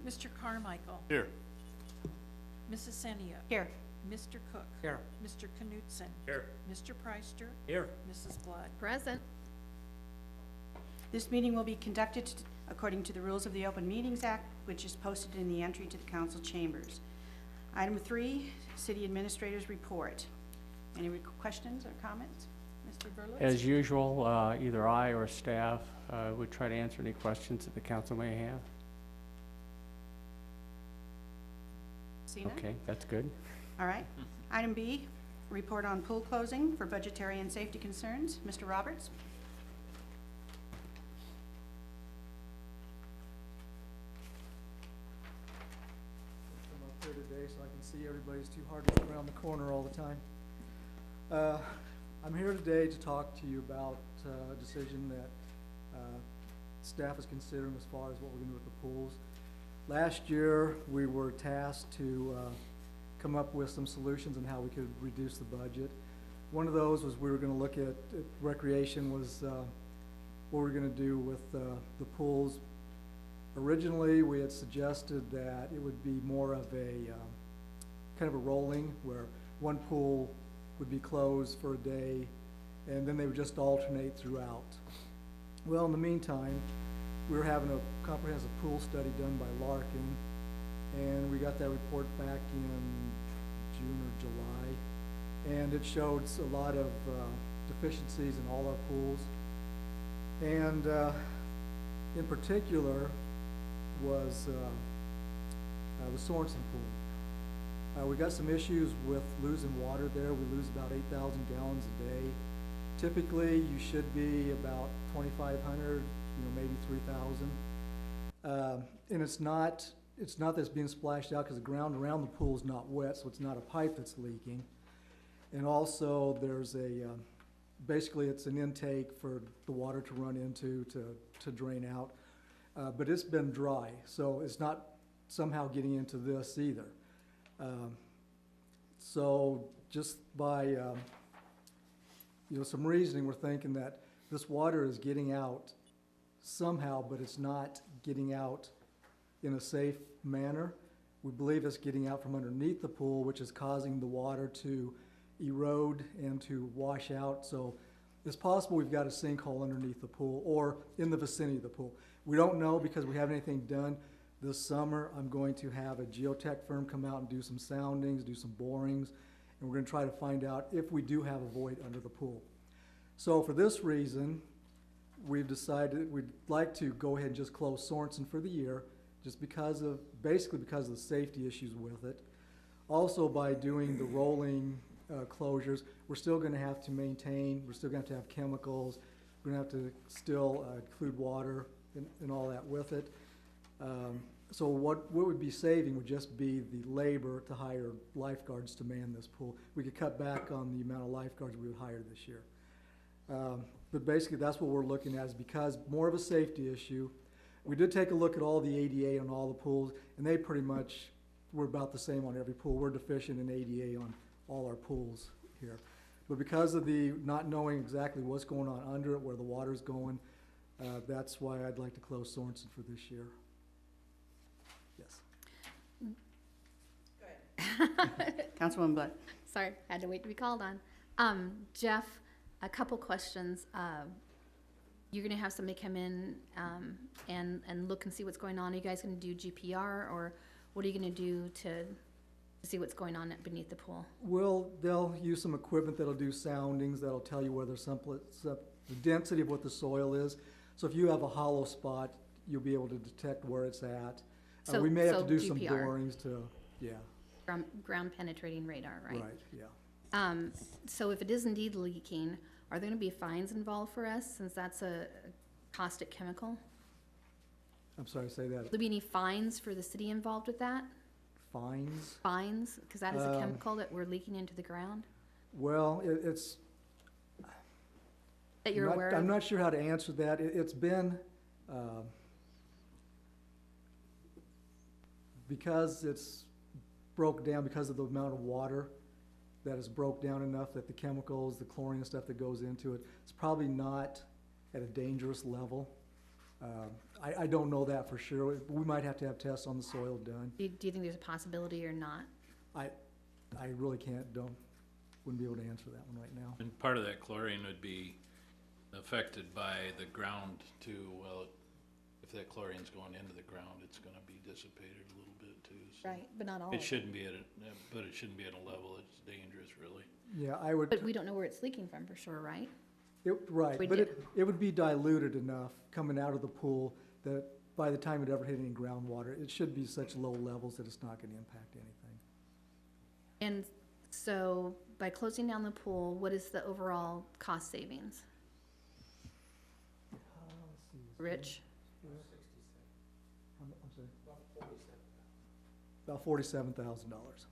Mr. Carmichael. Here. Mrs. Senia. Here. Mr. Cook. Here. Mr. Knutson. Here. Mr. Preister. Here. Mrs. Blood. Present. This meeting will be conducted according to the rules of the Open Meetings Act, which is posted in the entry to the council chambers. Item 3, City Administrator's Report. Any questions or comments? Mr. Berlitz? As usual, either I or staff would try to answer any questions that the council may have. See none? Okay, that's good. All right. Item B, report on pool closing for budgetary and safety concerns. Mr. Roberts? Come up here today so I can see everybody's too hard to look around the corner all the time. I'm here today to talk to you about a decision that staff is considering as far as what we're gonna do with the pools. Last year, we were tasked to come up with some solutions on how we could reduce the budget. One of those was we were gonna look at recreation was what we're gonna do with the pools. Originally, we had suggested that it would be more of a kind of a rolling where one pool would be closed for a day and then they would just alternate throughout. Well, in the meantime, we were having a comprehensive pool study done by Larkin, and we got that report back in June or July, and it showed a lot of deficiencies in all our pools, and in particular was the Sorensen pool. We got some issues with losing water there. We lose about 8,000 gallons a day. Typically, you should be about 2,500, maybe 3,000. And it's not that it's being splashed out because the ground around the pool is not wet, so it's not a pipe that's leaking. And also, there's basically it's an intake for the water to run into to drain out. But it's been dry, so it's not somehow getting into this either. So just by some reasoning, we're thinking that this water is getting out somehow, but it's not getting out in a safe manner. We believe it's getting out from underneath the pool, which is causing the water to erode and to wash out. So it's possible we've got a sinkhole underneath the pool or in the vicinity of the pool. We don't know because we haven't anything done. This summer, I'm going to have a geotech firm come out and do some soundings, do some borings, and we're going to try to find out if we do have a void under the pool. So for this reason, we've decided we'd like to go ahead and just close Sorensen for the year, just basically because of the safety issues with it. Also, by doing the rolling closures, we're still going to have to maintain, we're still going to have chemicals, we're going to have to still include water and all that with it. So what would be saving would just be the labor to hire lifeguards to man this pool. We could cut back on the amount of lifeguards we would hire this year. But basically that's what we're looking at, is because more of a safety issue. We did take a look at all the ADA on all the pools, and they pretty much were about the same on every pool. We're deficient in ADA on all our pools here. But because of the not knowing exactly what's going on under it, where the water's going, that's why I'd like to close Sorensen for this year. Yes. Councilwoman Blood. Sorry, had to wait to be called on. Jeff, a couple questions. You're gonna have somebody come in and look and see what's going on. Are you guys gonna do GPR, or what are you gonna do to see what's going on beneath the pool? Well, they'll use some equipment that'll do soundings, that'll tell you whether the density of what the soil is. So if you have a hollow spot, you'll be able to detect where it's at. We may have to do some GPR. borings to, yeah. Ground penetrating radar, right? Right, yeah. So if it is indeed leaking, are there gonna be fines involved for us, since that's a caustic chemical? I'm sorry, say that. Will there be any fines for the city involved with that? Fines? Fines, because that is a chemical that we're leaking into the ground, Well, it's. that you're aware of? I'm not sure how to answer that. It's been, because it's broke down because of the amount of water that is broke down enough that the chemicals, the chlorine and stuff that goes into it, it's probably not at a dangerous level. I don't know that for sure. We might have to have tests on the soil done. Do you think there's a possibility or not? I really wouldn't be able to answer that one right now. And part of that chlorine would be affected by the ground too. Well, if that chlorine's going into the ground, it's gonna be dissipated a little bit too. So Right, but not all of it it. shouldn't be but it shouldn't be at a level that's dangerous, really. Yeah, I would. But we don't know where it's leaking from for sure, right? Right, We but do. it would be diluted enough coming out of the pool that by the time it ever hit any groundwater, it should be such low levels that it's not gonna impact anything. And so by closing down the pool, what is the overall cost savings? Rich? I'm sorry? About $47,000.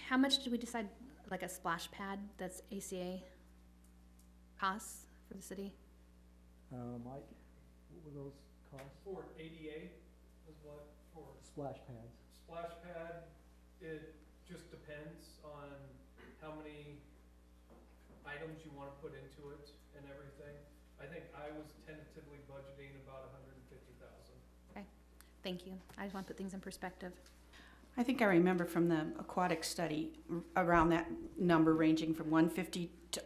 How much did we decide, like a splash pad that's ACA costs for the city? Mike, what were those costs? For ADA is what, for Splash pads. splash pad, it just depends on how many items you wanna put into it and everything. I think I was tentatively budgeting about $150,000. Thank you. I just want to put things in perspective. I think I remember from the aquatic study, around that number ranging from 150 to,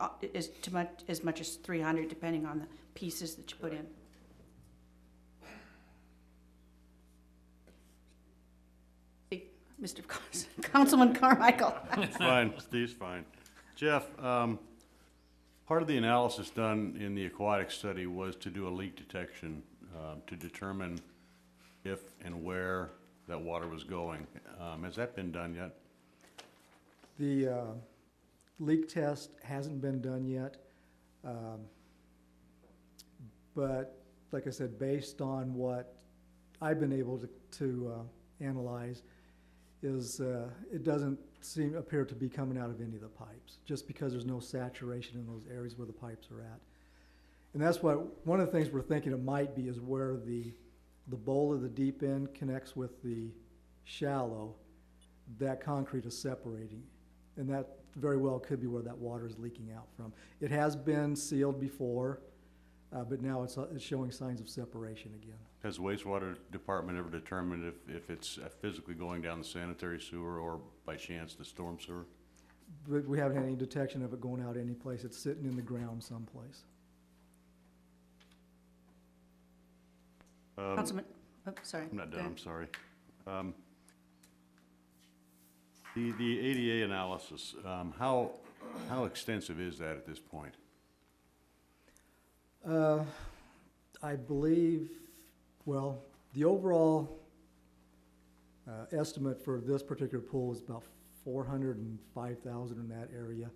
as much as 300, depending on the pieces that you put in. Mr. Councilman Carmichael. Fine, Steve's fine. Jeff, part of the analysis done in the aquatic study was to do a leak detection to determine if and where that water was going. Has that been done yet? The leak test hasn't been done yet. But like I said, based on what I've been able to analyze, it doesn't appear to be coming out of any of the pipes, just because there's no saturation in those areas where the pipes are at. And that's one of the things we're thinking it might be is where the bowl of the deep end connects with the shallow, that concrete is separating. And that very well could be where that water is leaking out from. It has been sealed before, but now it's showing signs of separation again. Has the wastewater department ever determined if it's physically going down the sanitary sewer or by chance the storm sewer? But we haven't had any detection of it going out any place. It's sitting in the ground someplace. Councilman, oh, sorry. I'm not Go done, ahead. I'm sorry. The ADA analysis, how extensive is that at this point? I believe, well, the overall estimate for this particular pool is about 405,000 in that area.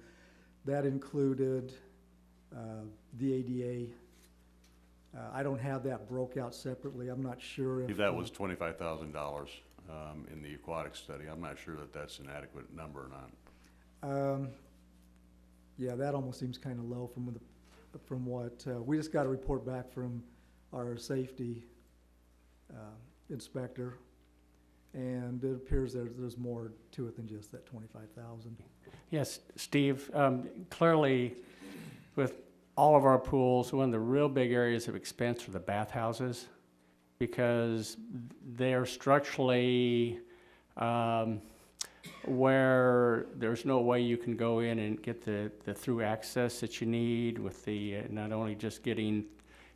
That included the ADA. I don't have that broke out separately. I'm not sure if That was $25,000 in the aquatic study. I'm not sure that that's an adequate number or not. yeah, that almost seems kind of low from what we just got a report back from our safety inspector, and it appears there's more to it than just that 25,000. Yes, Steve, clearly with all of our pools, one of the real big areas of expense are the bathhouses, because they're structurally where there's no way you can go in and get the through access that you need with the not only just getting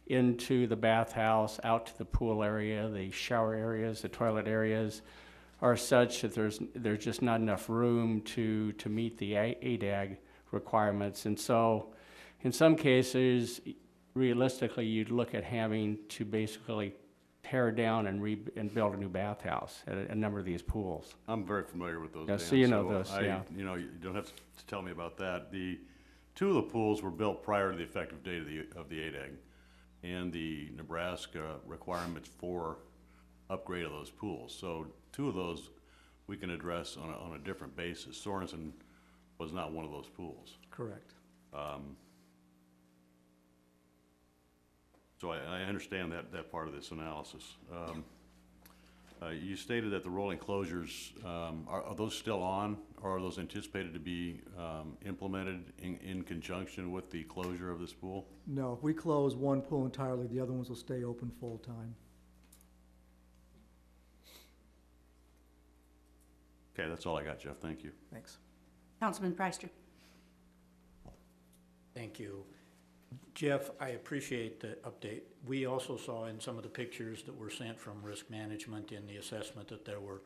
into the bathhouse, out to the pool area, the shower areas, the toilet areas are such that there's just not enough room to meet the ADAG requirements. And so in some cases, realistically, you'd look at having to basically tear down and build a new bathhouse at a number of these pools. I'm very familiar with those. Yeah, Dan, so you know those, yeah. You know, you don't have to tell me about that. The two of the pools were built prior to the effective date of the ADAG, and the Nebraska requirements for upgrade of those pools. So two of those we can address on a different basis. Sorensen was not one of those pools. Correct. So I understand that part of this analysis. You stated that the rolling closures, are those still on, or are those anticipated to be implemented in conjunction with the closure of this pool? No, if we close one pool entirely, the other ones will stay open full-time. Okay, that's all I got, Jeff, thank you. Thanks. Councilman Preister. Thank you. Jeff, I appreciate the update. We also saw in some of the pictures that were sent from risk management in the assessment that there were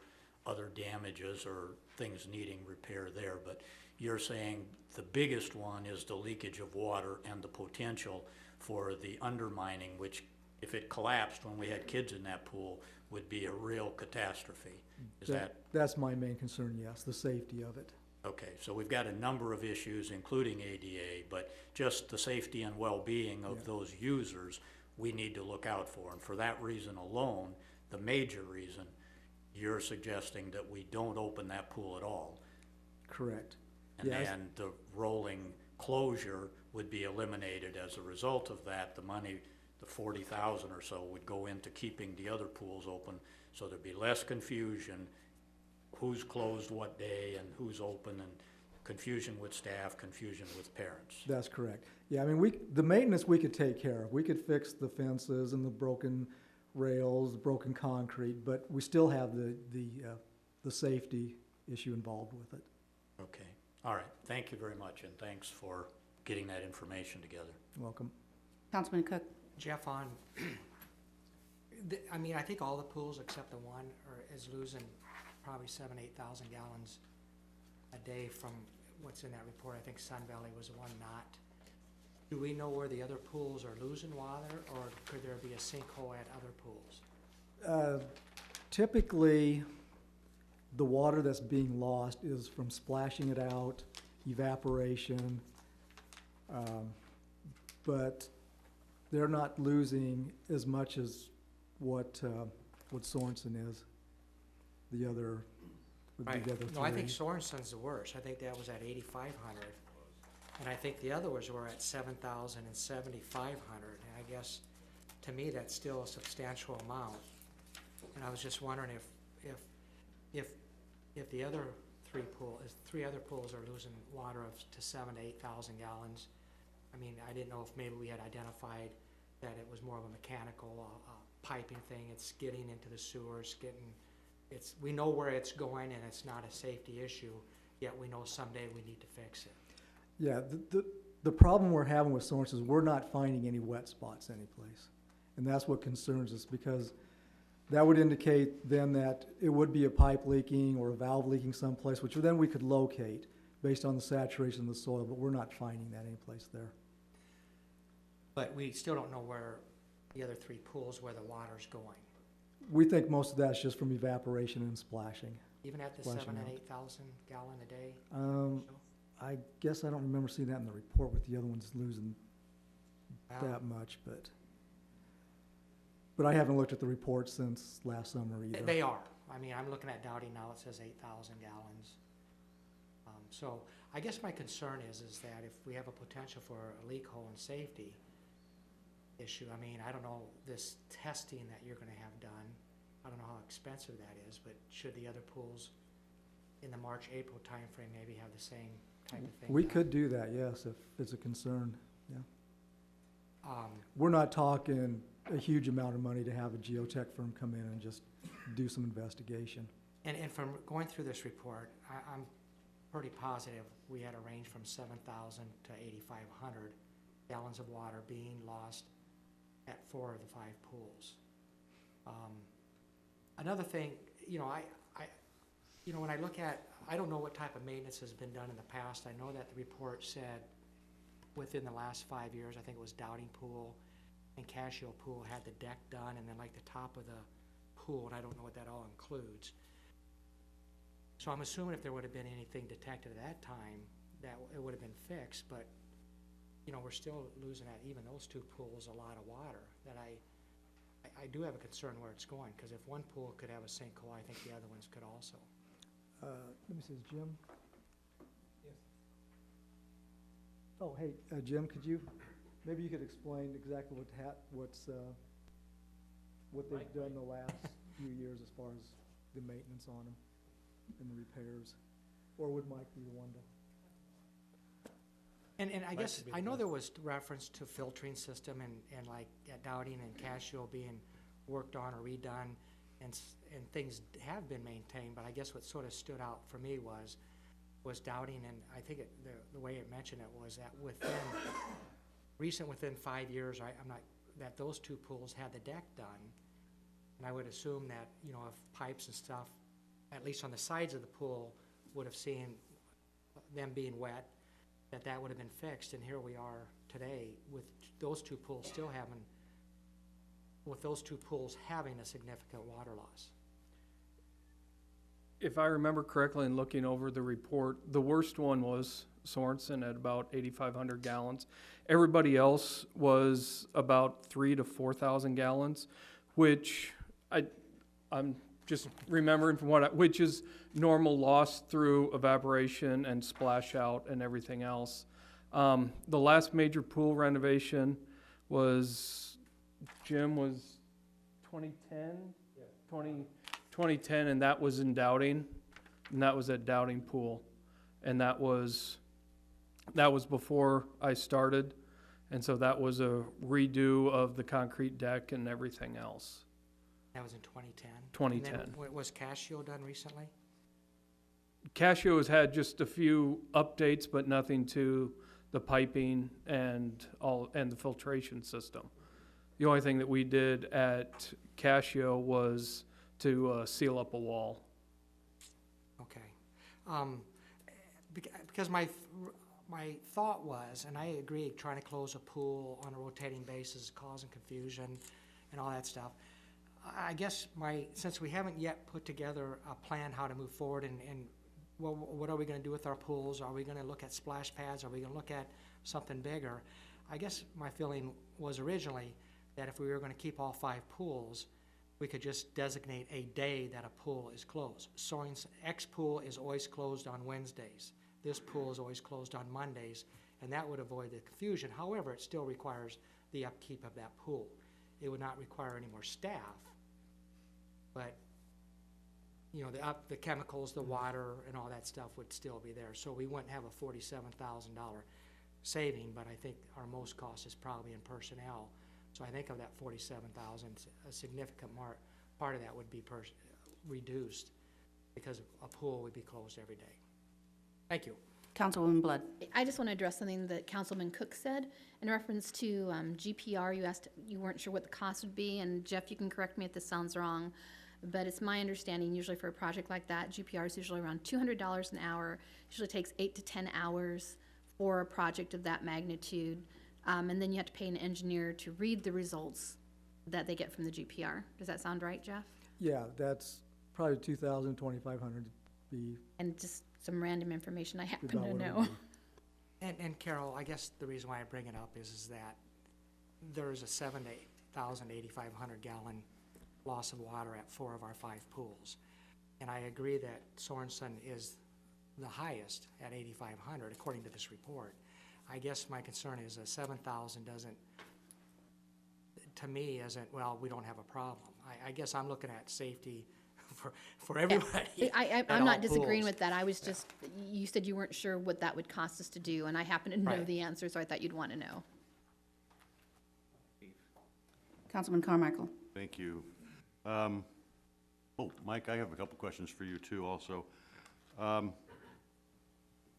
other damages or things needing repair there, but you're saying the biggest one is the leakage of water and the potential for the undermining, which if it collapsed when we had kids in that pool, would be a real catastrophe. Is that? That's my main concern, yes, the safety of it. Okay, so we've got a number of issues, including ADA, but just the safety and well-being of those users, we need to look out for. And for that reason alone, the major reason, you're suggesting that we don't open that pool at all. Correct. And Yes. then the rolling closure would be eliminated as a result of that. The money, the 40,000 or so, would go into keeping the other pools open, so there'd be less confusion, who's closed what day and who's open, and confusion with staff, confusion with parents. That's correct. Yeah, I mean, the maintenance we could take care of. We could fix the fences and the broken rails, the broken concrete, but we still have the safety issue involved with it. Okay, all right, thank you very much, and thanks for getting that information together. You're welcome. Councilman Cook. Jeff, on, I mean, I think all the pools except the one is losing probably 8,000 gallons a day from what's in that report. I think Sun Valley was the one not. Do we know where the other pools are losing water, or could there be a sinkhole at other pools? Typically, the water that's being lost is from splashing it out, evaporation, but they're not losing as much as what Sorensen is. The other would be the other three. No, I think Sorensen's the worst. I think that was at 8,500. And I think the other ones were at 7,000 and 7,500. And I guess, to me, that's still a substantial amount. And I was just wondering if the other three other pools are losing water to 7,000 to 8,000 gallons. I mean, I didn't know if maybe we had identified that it was more of a mechanical piping thing. It's getting into the sewers, we know where it's going, and it's not a safety issue, yet we know someday we need to fix it. Yeah, the problem we're having with Sorensen is we're not finding any wet spots anyplace. And that's what concerns us, because that would indicate then that it would be a pipe leaking or a valve leaking someplace, which then we could locate based on the saturation of the soil, but we're not finding that anyplace there. But we still don't know where the other three pools, where the water's going, We think most of that's just from evaporation and splashing. even at the Splashing 7,000 and out. 8,000 gallon a day. I guess I don't remember seeing that in the report with the other ones losing that much, but I haven't looked at the report since last summer either. They are. I mean, I'm looking at Dowdy now, it says 8,000 gallons. So I guess my concern is that if we have a potential for a leak hole and safety issue, I mean, I don't know, this testing that you're gonna have done, I don't know how expensive that is, but should the other pools in the March, April timeframe maybe have the same type of thing? We done? could do that, yes, if it's a concern, yeah. Um, We're not talking a huge amount of money to have a geotech firm come in and just do some investigation. And from going through this report, I'm pretty positive we had a range from 7,000 to 8,500 gallons of water being lost at 4 of the 5 pools. Another thing, when I look at, I don't know what type of maintenance has been done in the past. I know that the report said within the last 5 years, I think it was Dowding Pool and Casio Pool had the deck done, and then like the top of the pool, and I don't know what that all includes. So I'm assuming if there would have been anything detected at that time, that it would have been fixed, but, we're still losing at even those 2 pools a lot of water, that I do have a concern where it's going, because if one pool could have a sinkhole, I think the other ones could also. Let me see, is Jim? Yes. Oh, hey, Jim, maybe you could explain exactly what they've done the last few years as far as the maintenance on them and the repairs? Or would Mike be the one to? And I Mike guess, would be I the know best. there was reference to filtering system and like at Dowding and Casio being worked on or redone. and things have been maintained, but I guess what sort of stood out for me was doubting, and I think the way it mentioned it was that within 5 years, that those two pools had the deck done. And I would assume that, if pipes and stuff, at least on the sides of the pool, would have seen them being wet, that would have been fixed, and here we are today with those two pools having a significant water loss. If I remember correctly in looking over the report, the worst one was Sorensen at about 8,500 gallons. Everybody else was about 3,000 to 4,000 gallons, which I'm just remembering from which is normal loss through evaporation and splash out and everything else. The last major pool renovation was 2010? Yeah. 2010, and that was in Dowding, and that was at Dowding Pool. And that was before I started, and so that was a redo of the concrete deck and everything else. That was in 2010? 2010. And then, was Cascio done recently? Cascio has had just a few updates, but nothing to the piping and the filtration system. The only thing that we did at Cascio was to seal up a wall. Okay. Because my thought was, and I agree, trying to close a pool on a rotating basis is causing confusion and all that stuff. I guess since we haven't yet put together a plan how to move forward and what are we going to do with our pools? Are we going to look at splash pads? Are we going to look at something bigger? I guess my feeling was originally that if we were going to keep all 5 pools, we could just designate a day that a pool is closed. Sorensen X pool is always closed on Wednesdays. This pool is always closed on Mondays, and that would avoid the confusion. However, it still requires the upkeep of that pool. It would not require any more staff, but the chemicals, the water, and all that stuff would still be there. So we wouldn't have a $47,000 saving, but I think our most cost is probably in personnel. So I think of that $47,000, a significant part of that would be reduced because a pool would be closed every day. Thank you. Councilwoman Blood. I just want to address something that Councilman Cook said in reference to GPR. You weren't sure what the cost would be, and Jeff, you can correct me if this sounds wrong, but it's my understanding usually for a project like that, GPR is usually around $200 an hour. Usually takes 8 to 10 hours for a project of that magnitude, and then you have to pay an engineer to read the results that they get from the GPR. Does that sound right, Jeff? Yeah, that's probably 2,000, 2,500 be And just some random information I happen about to what it know. would be. And Carol, I guess the reason why I bring it up is that there's a 7,000 to 8,500 gallon loss of water at 4 of our 5 pools. And I agree that Sorensen is the highest at 8,500 according to this report. I guess my concern is 7,000 doesn't, to me, isn't, well, we don't have a problem. I guess I'm looking at safety for everybody. I'm not disagreeing with that. I was just, you said you weren't sure what that would cost us to do, and I happen to know Right. the answer, so I thought you'd want to know. Councilman Carmichael. Thank you. Mike, I have a couple questions for you too also.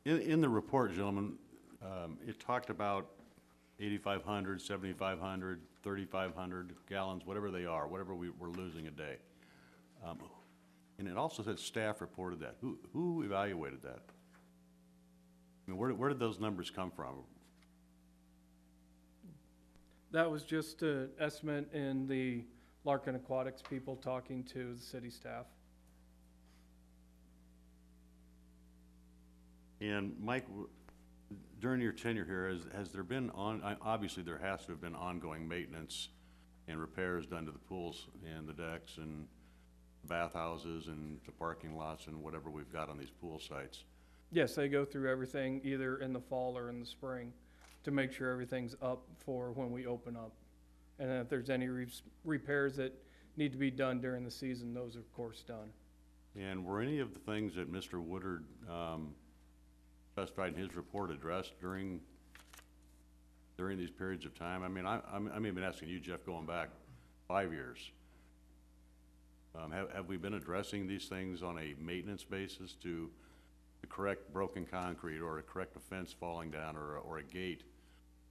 In the report, gentlemen, it talked about 8,500, 7,500, 3,500 gallons, whatever they are, whatever we're losing a day. And it also said staff reported that. Who evaluated that? I mean, where did those numbers come from? That was just an estimate in the Larkin Aquatics people talking to the city staff. And Mike, during your tenure here, has there been obviously there has to have been ongoing maintenance and repairs done to the pools and the decks and bathhouses and the parking lots and whatever we've got on these pool sites. Yes, they go through everything either in the fall or in the spring to make sure everything's up for when we open up. And then if there's any repairs that need to be done during the season, those are of course done. And were any of the things that Mr. Woodard specified in his report addressed during these periods of time? I mean, I'm even asking you, Jeff, going back 5 years. Have we been addressing these things on a maintenance basis to correct broken concrete or to correct a fence falling down or a gate?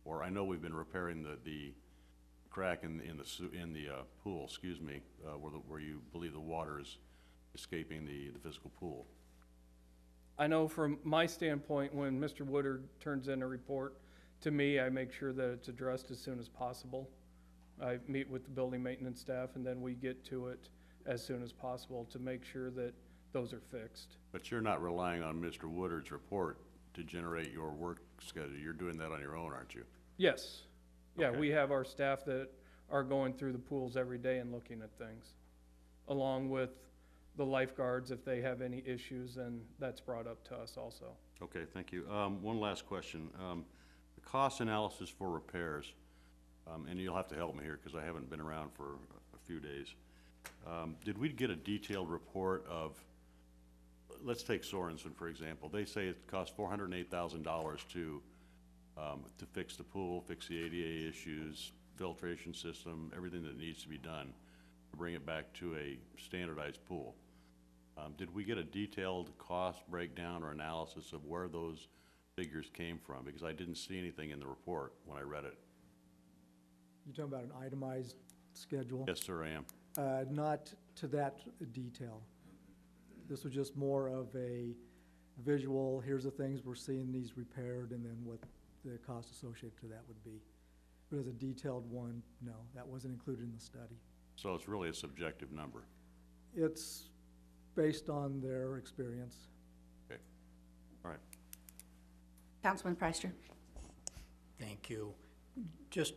Or I know we've been repairing the crack in the pool, excuse me, where you believe the water is escaping the physical pool. I know from my standpoint, when Mr. Woodard turns in a report to me, I make sure that it's addressed as soon as possible. I meet with the building maintenance staff, and then we get to it as soon as possible to make sure that those are fixed. But you're not relying on Mr. Woodard's report to generate your work schedule. You're doing that on your own, aren't you? Yes. Yeah, Okay. we have our staff that are going through the pools every day and looking at things, along with the lifeguards. If they have any issues, then that's brought up to us also. Okay, thank you. One last question. The cost analysis for repairs, and you'll have to help me here because I haven't been around for a few days. Did we get a detailed report of, let's take Sorensen, for example. They say it costs $408,000 to fix the pool, fix the ADA issues, filtration system, everything that needs to be done to bring it back to a standardized pool. Did we get a detailed cost breakdown or analysis of where those figures came from? Because I didn't see anything in the report when I read it. You're talking about an itemized schedule? Yes, sir, I am. Not to that detail. This was just more of a visual, here's the things we're seeing these repaired, and then what the cost associated to that would be. But as a detailed one, no, that wasn't included in the study. So it's really a subjective number. It's based on their experience. Okay. All right. Councilman Preister. Thank you. Just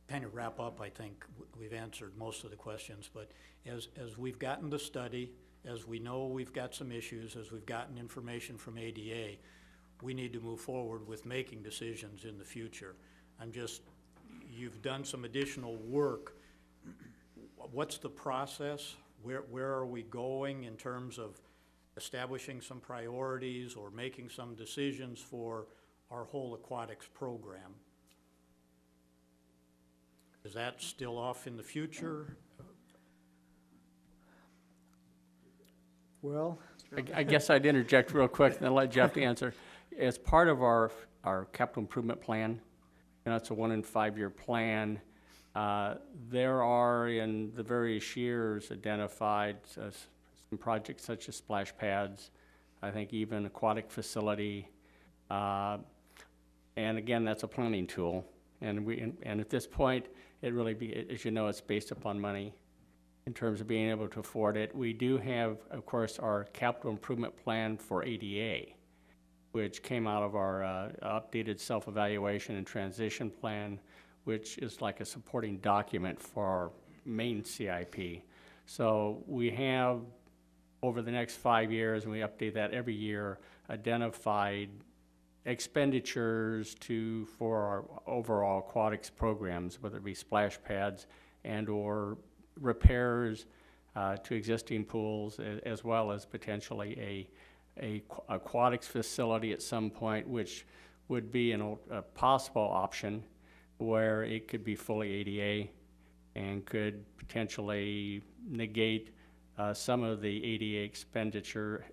kind of wrap up, I think we've answered most of the questions, but as we've gotten the study, as we know we've got some issues, as we've gotten information from ADA, we need to move forward with making decisions in the future. You've done some additional work. What's the process? Where are we going in terms of establishing some priorities or making some decisions for our whole aquatics program? Is that still off in the future? Well, I guess I'd interject real quick and then let Jeff answer. As part of our capital improvement plan, and it's a 1 in 5 year plan, there are in the various years identified some projects such as splash pads, I think even aquatic facility, and again, that's a planning tool. And at this point, it really as you know, it's based upon money in terms of being able to afford it. We do have, of course, our capital improvement plan for ADA, which came out of our updated self-evaluation and transition plan, which is like a supporting document for our main CIP. So we have, over the next 5 years, and we update that every year, identified expenditures for our overall aquatics programs, whether it be splash pads and or repairs to existing pools, as well as potentially a aquatics facility at some point, which would be a possible option where it could be fully ADA and could potentially negate some of the ADA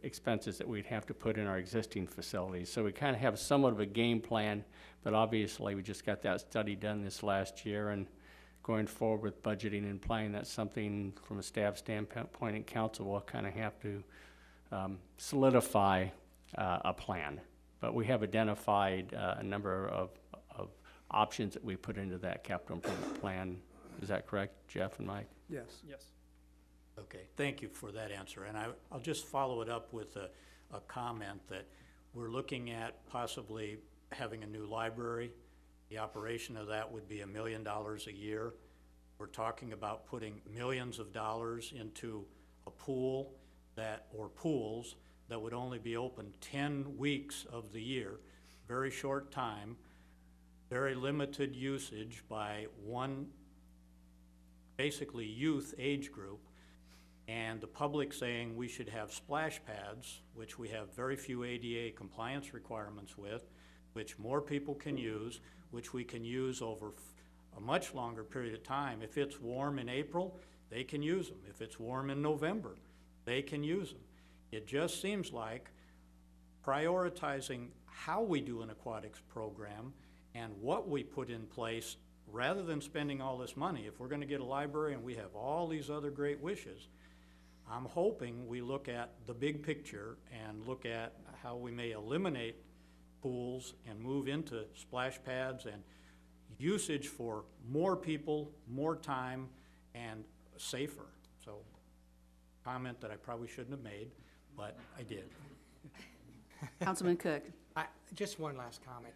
expenses that we'd have to put in our existing facilities. So we kind of have somewhat of a game plan, but obviously we just got that study done this last year, and going forward with budgeting and planning, that's something from a staff standpoint and council will kind of have to solidify a plan. But we have identified a number of options that we put into that capital improvement plan. Is that correct, Jeff and Mike? yes. Yes. Okay, thank you for that answer. And I'll just follow it up with a comment that we're looking at possibly having a new library. The operation of that would be $1 million a year. We're talking about putting millions of dollars into a pool or pools that would only be open 10 weeks of the year, very short time, very limited usage by one, basically youth age group, and the public saying we should have splash pads, which we have very few ADA compliance requirements with, which more people can use, which we can use over a much longer period of time. If it's warm in April, they can use them. If it's warm in November, they can use them. It just seems like prioritizing how we do an aquatics program and what we put in place, rather than spending all this money. If we're gonna get a library and we have all these other great wishes, I'm hoping we look at the big picture and look at how we may eliminate pools and move into splash pads and usage for more people, more time, and safer. So, comment that I probably shouldn't have made, but I did. Councilman Cook. Just one last comment.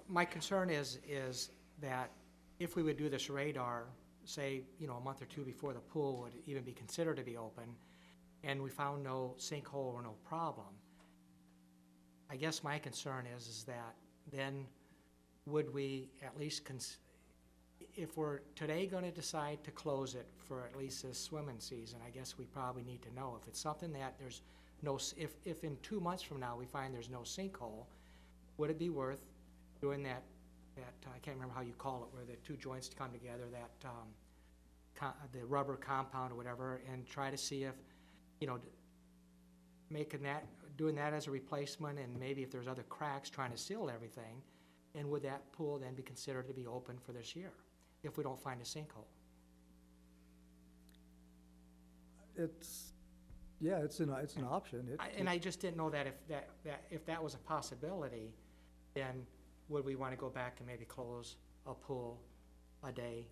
My concern is that if we would do this radar, say, you know, a month or two before the pool would even be considered to be open, and we found no sinkhole or no problem, I guess my concern is that then would we at least, if we're today gonna decide to close it for at least this swimming season, I guess we probably need to know if it's something that there's no, if in 2 months from now we find there's no sinkhole, would it be worth doing that, I can't remember how you call it, where the two joints come together, that, the rubber compound or whatever, and try to see if, you know, doing that as a replacement, and maybe if there's other cracks, trying to seal everything, and would that pool then be considered to be open for this year, if we don't find a sinkhole? Yeah, it's an option. And I just didn't know that if that was a possibility, then would we want to go back and maybe close a pool a day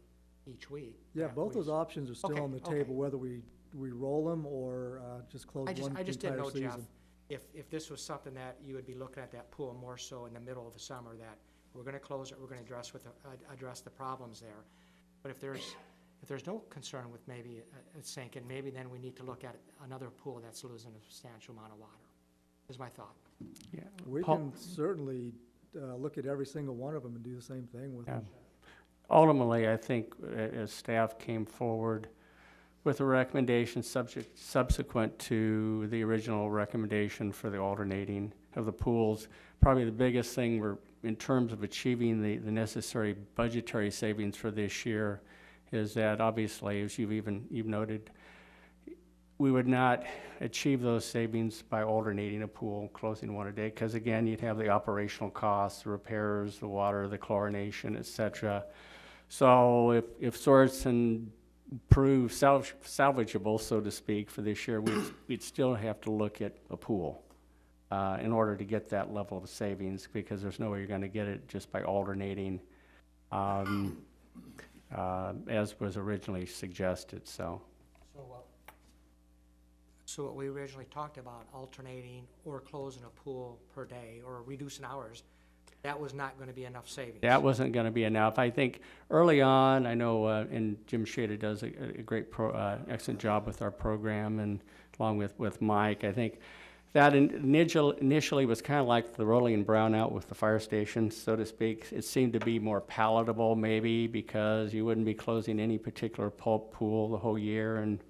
each week? Yeah, that both we- those options are still Okay, on the okay. table, whether we roll them or just close one I just didn't entire know, Jeff, season. if this was something that you would be looking at that pool more so in the middle of the summer, that we're gonna close it, we're gonna address the problems there. But if there's no concern with maybe it sinking, maybe then we need to look at another pool that's losing a substantial amount of water, is my thought. Yeah. We Paul- can certainly look at every single one of them and do the same thing with Yeah. them. Ultimately, I think as staff came forward with a recommendation subsequent to the original recommendation for the alternating of the pools, probably the biggest thing in terms of achieving the necessary budgetary savings for this year is that obviously, as you've noted, we would not achieve those savings by alternating a pool, closing one a day, because again, you'd have the operational costs, the repairs, the water, the chlorination, et cetera. So if Sorenson prove salvageable, so to speak, for this year, we'd still have to look at a pool in order to get that level of savings, because there's no way you're gonna get it just by alternating as was originally suggested, so. So what we originally talked about, alternating or closing a pool per day or reducing hours, that was not gonna be enough savings. That wasn't gonna be enough. I think early on, I know, and Jim Shada does a great excellent job with our program, and along with Mike, I think that initially was kind of like the rolling brownout with the fire station, so to speak. It seemed to be more palatable maybe because you wouldn't be closing any particular pool the whole year, and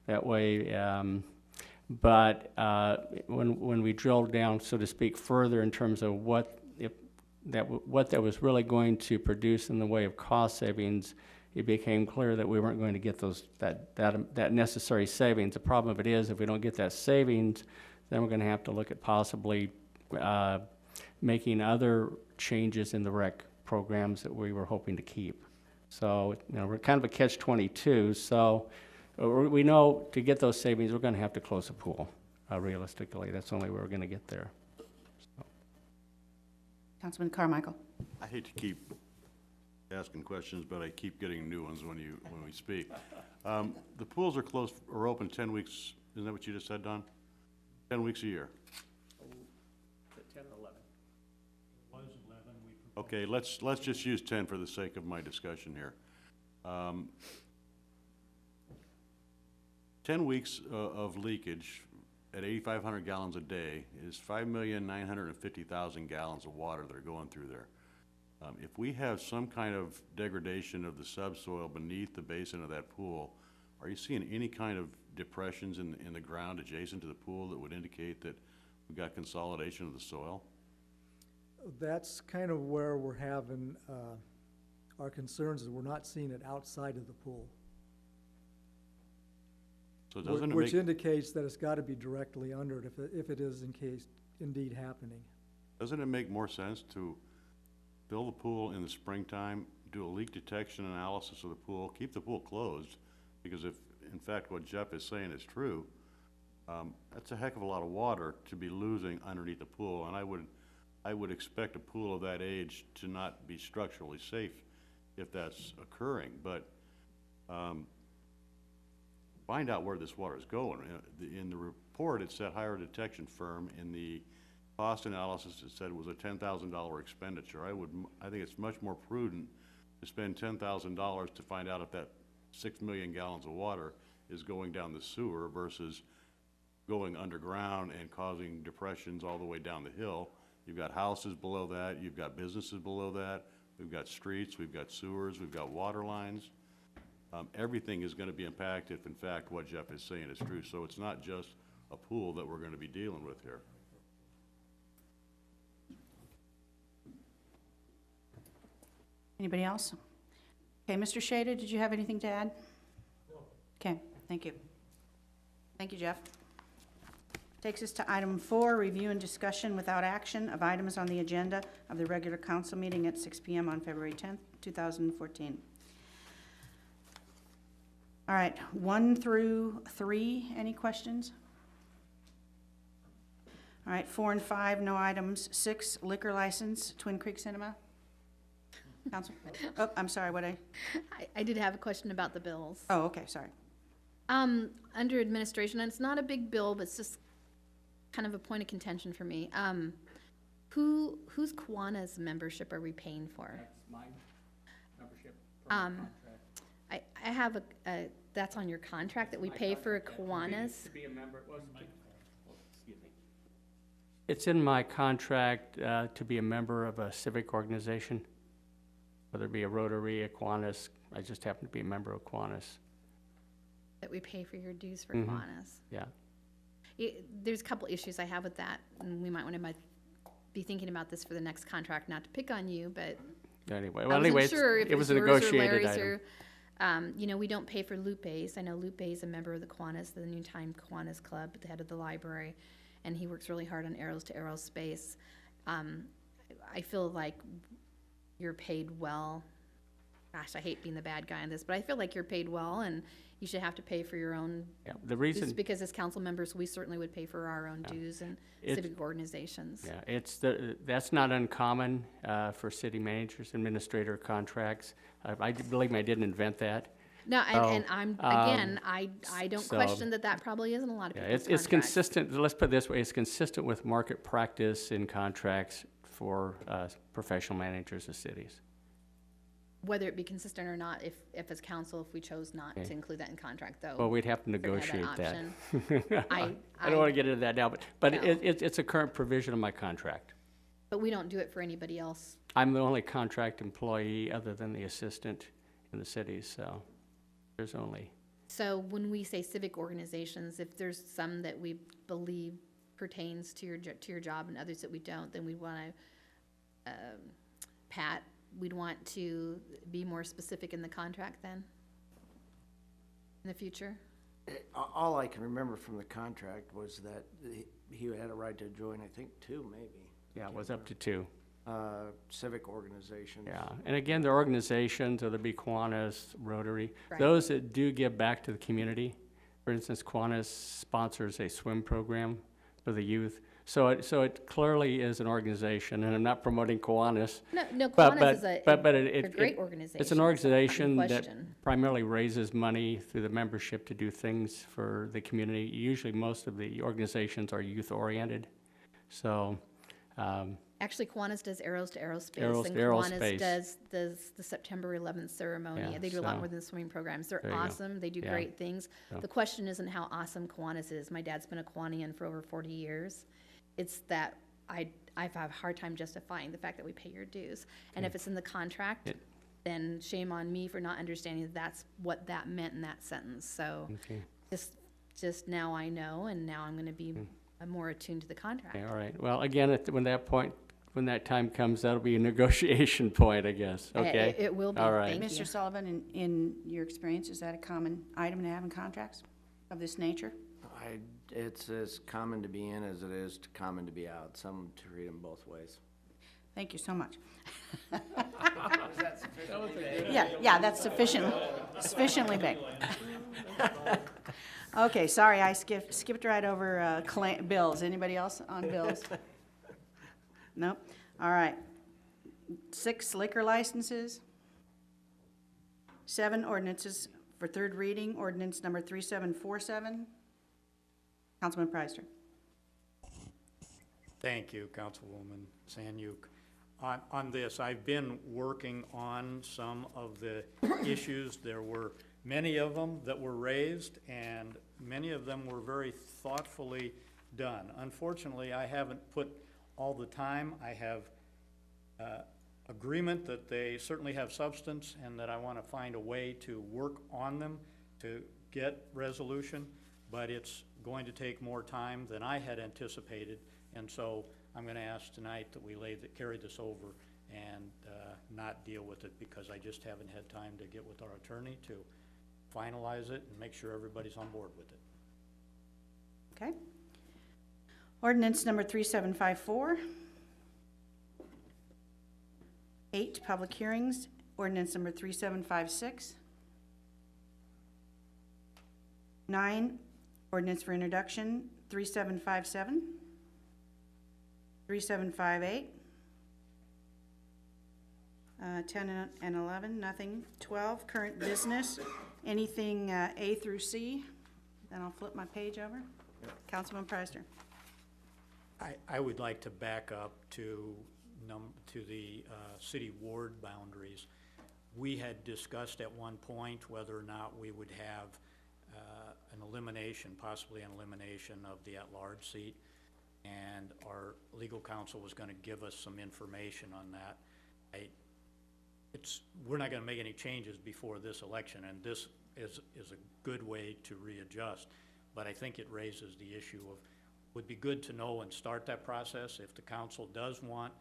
that way, but when we drilled down, so to speak, further in terms of what that was really going to produce in the way of cost savings, it became clear that we weren't going to get that necessary savings. The problem of it is, if we don't get that savings, then we're going to have to look at possibly making other changes in the rec programs that we were hoping to keep. So, you know, we're kind of a catch-22. So we know to get those savings, we're going to have to close the pool. Realistically, that's the only way we're going to get there. So. Councilman Carmichael. I hate to keep asking questions, but I keep getting new ones when we speak. The pools are closed or open 10 weeks. Isn't that what you just said, Don? 10 weeks a year. 10 or 11. Was 11, Okay, let's just use 10 for the sake of my discussion here. 10 weeks of leakage at 8,500 gallons a day is 5,950,000 gallons of water that are going through there. If we have some kind of degradation of the subsoil beneath the basin of that pool, are you seeing any kind of depressions in the ground adjacent to the pool that would indicate that we've got consolidation of the soil? That's kind of where we're having our concerns, is we're not seeing it outside of the pool. So doesn't it Which make, indicates that it's gotta be directly under it if it is in case indeed happening. doesn't it make more sense to fill the pool in the springtime, do a leak detection analysis of the pool, keep the pool closed? Because if, in fact, what Jeff is saying is true, that's a heck of a lot of water to be losing underneath the pool, and I would expect a pool of that age to not be structurally safe if that's occurring, but, find out where this water is going. In the report, it said hire a detection firm. In the cost analysis, it said it was a $10,000 expenditure. I think it's much more prudent to spend $10,000 to find out if that 6 million gallons of water is going down the sewer versus going underground and causing depressions all the way down the hill. You've got houses below that, you've got businesses below that, we've got streets, we've got sewers, we've got water lines. Everything is gonna be impacted if in fact what Jeff is saying is true. So it's not just a pool that we're gonna be dealing with here. Anybody else? Okay, Mr. Shader, did you have anything to add? No. Okay, thank you. Thank you, Jeff. Takes us to item 4, review and discussion without action of items on the agenda of the regular council meeting at 6 p.m. on February 10th, 2014. All right, 1 through 3, any questions? All right, 4 and 5, no items. 6, liquor license, Twin Creek Cinema. Council, oh, I'm sorry, I did have a question about the bills. oh, okay, sorry. Under administration, and it's not a big bill, but it's just kind of a point of contention for me. Whose Kiwanis membership are we paying for? That's my membership. I have that's on your contract that we pay for a Kiwanis. To be a member, excuse me. It's in my contract to be a member of a civic organization, whether it be a Rotary, a Kiwanis. I just happen to be a member of Kiwanis. That we pay for your dues for Mhm. Kiwanis. Yeah. There's a couple issues I have with that, and we might want to be thinking about this for the next contract, not to pick on you, but Anyway, I well, wasn't anyway, sure if it was a yours or negotiated Larry's item. or, we don't pay for Lupe's. I know Lupe's a member of the Kiwanis, the Noontime Kiwanis Club, the head of the library, and he works really hard on Arrows to Aerospace. I feel like you're paid well. Gosh, I hate being the bad guy on this, but I feel like you're paid well, and you should have to pay for your own Yeah, the dues, reason, because as council members, we certainly would pay for our own Yeah. dues and It's- civic organizations. yeah, that's not uncommon for city managers, administrator contracts. Believe me, I didn't invent that. No, and So, I'm, again, I don't so- question that probably isn't a lot of Yeah, people's it's contracts. consistent, let's put it this way, it's consistent with market practice in contracts for professional managers of cities. Whether it be consistent or not, if as council, if we chose not Okay. to include that in contract, though. Well, we'd have to we're gonna have negotiate that. option. I don't want to get into that now, but No. it's a current provision of my contract. But we don't do it for anybody else. I'm the only contract employee other than the assistant in the city, so there's only, So when we say civic organizations, if there's some that we believe pertains to your job and others that we don't, then we want to, Pat, we'd want to be more specific in the contract then? In the future? All I can remember from the contract was that he had a right to join, I think, 2 maybe, yeah, it was up to 2. civic organizations. Yeah, and again, the organizations, whether it be Kiwanis, Rotary, Right. those that do give back to the community. For instance, Kiwanis sponsors a swim program for the youth. So it clearly is an organization, and I'm not promoting Kiwanis. No, But- Kiwanis is a it- great it- organization. It's an so not in organization that question. primarily raises money through the membership to do things for the community. Usually, most of the organizations are youth-oriented. So, Actually, Kiwanis does Arrows to Aerospace. Arrows and to Aerospace. Kiwanis does the September 11th ceremony. Yeah, They do a lot so- more than the swimming programs. They're There you go. awesome. They do Yeah. great things. So- The question isn't how awesome Kiwanis is. My dad's been a Kiwanian for over 40 years. It's that I have a hard time justifying the fact that we pay your dues. And if it's in the contract, It- then shame on me for not understanding that's what that meant in that sentence. So okay, just now I know, and now I'm going to be more attuned to the contract. okay, all right. Well, again, when that time comes, that'll be a negotiation point, I guess, okay? It will be. All right. Thank you. Mr. Sullivan, in your experience, is that a common item to have in contracts? of this nature? It's as common to be in as it is common to be out. Some treat them both ways. Thank you so much. Yeah, that's sufficiently big. Okay, sorry, I skipped right over bills. Anybody else on bills? Nope. All right. 6 liquor licenses. 7 ordinances for third reading. Ordinance number 3747. Councilman Preister. Thank you, Councilwoman Sanyuk. On this, I've been working on some of the issues. There were many of them that were raised, and many of them were very thoughtfully done. Unfortunately, I haven't put all the time. I have agreement that they certainly have substance and that I want to find a way to work on them to get resolution, but it's going to take more time than I had anticipated, and so I'm going to ask tonight that we carry this over and not deal with it, because I just haven't had time to get with our attorney to finalize it and make sure everybody's on board with it. Okay. Ordinance number 3754. 8, public hearings. Ordinance number 3756. 9, ordinance for introduction, 3757. 3758. 10 and 11, nothing. 12, current business. Anything A through C? Then I'll flip my page over. Councilman Preister. I would like to back up to the city ward boundaries. We had discussed at one point whether or not we would have an elimination, possibly an elimination of the at-large seat, and our legal counsel was going to give us some information on that. We're not going to make any changes before this election, and this is a good way to readjust, but I think it raises the issue of, would be good to know and start that process if the council does want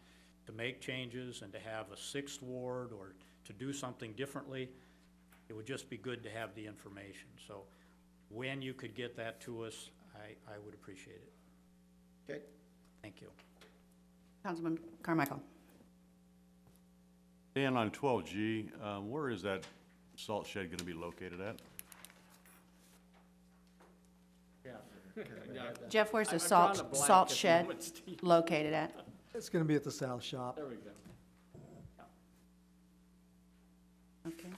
to make changes and to have a 6th ward or to do something differently. It would just be good to have the information. So when you could get that to us, I would appreciate it. Okay. Thank you. Councilman Carmichael. Dan, on 12G, where is that salt shed going to be located at? Jeff, where's the salt shed located at? It's gonna be at the south shop. There we go. Okay.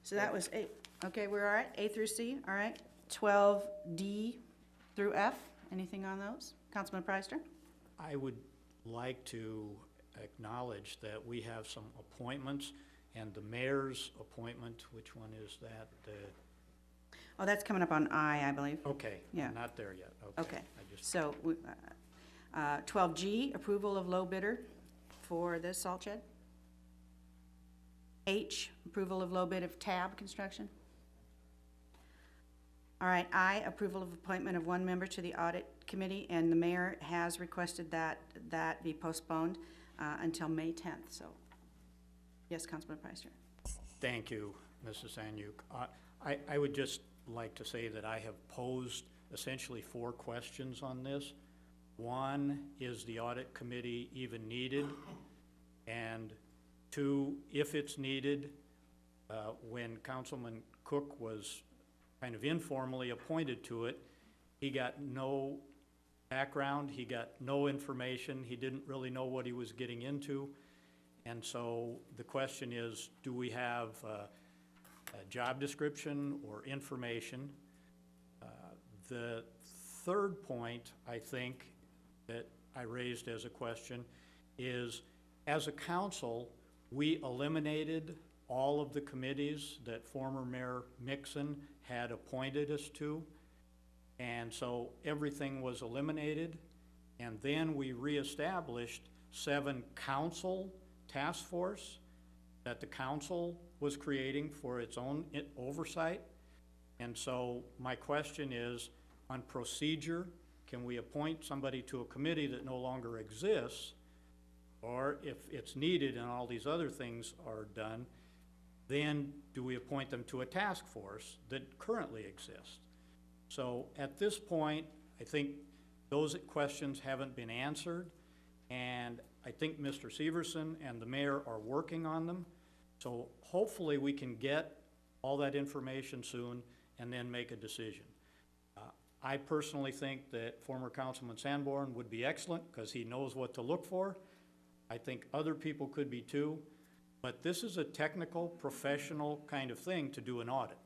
So that was 8. Okay, we're all right. A through C, all right. 12D through F. Anything on those? Councilman Preister? I would like to acknowledge that we have some appointments, and the mayor's appointment, which one is that? Oh, that's coming up on I believe. Okay, Yeah. not there yet. Okay. I just, So, 12G, approval of low bidder for the salt shed. H, approval of low bid of tab construction. All right, I, approval of appointment of 1 member to the audit committee, and the mayor has requested that that be postponed until May 10th, so. Yes, Councilman Preister. thank you, Mrs. Sanyuk. I would just like to say that I have posed essentially 4 questions on this. 1, is the audit committee even needed? And 2, if it's needed, when Councilman Cook was kind of informally appointed to it, he got no background, he got no information, he didn't really know what he was getting into. And so the question is, do we have a job description or information? The third point, I think, that I raised as a question is, as a council, we eliminated all of the committees that former Mayor Mixon had appointed us to. And so everything was eliminated, and then we reestablished 7 council task force that the council was creating for its own oversight. And so my question is, on procedure, can we appoint somebody to a committee that no longer exists? Or if it's needed and all these other things are done, then do we appoint them to a task force that currently exists? So at this point, I think those questions haven't been answered, and I think Mr. Severson and the mayor are working on them. So hopefully we can get all that information soon and then make a decision. I personally think that former Councilman Sanborn would be excellent because he knows what to look for. I think other people could be too, but this is a technical, professional kind of thing to do an audit.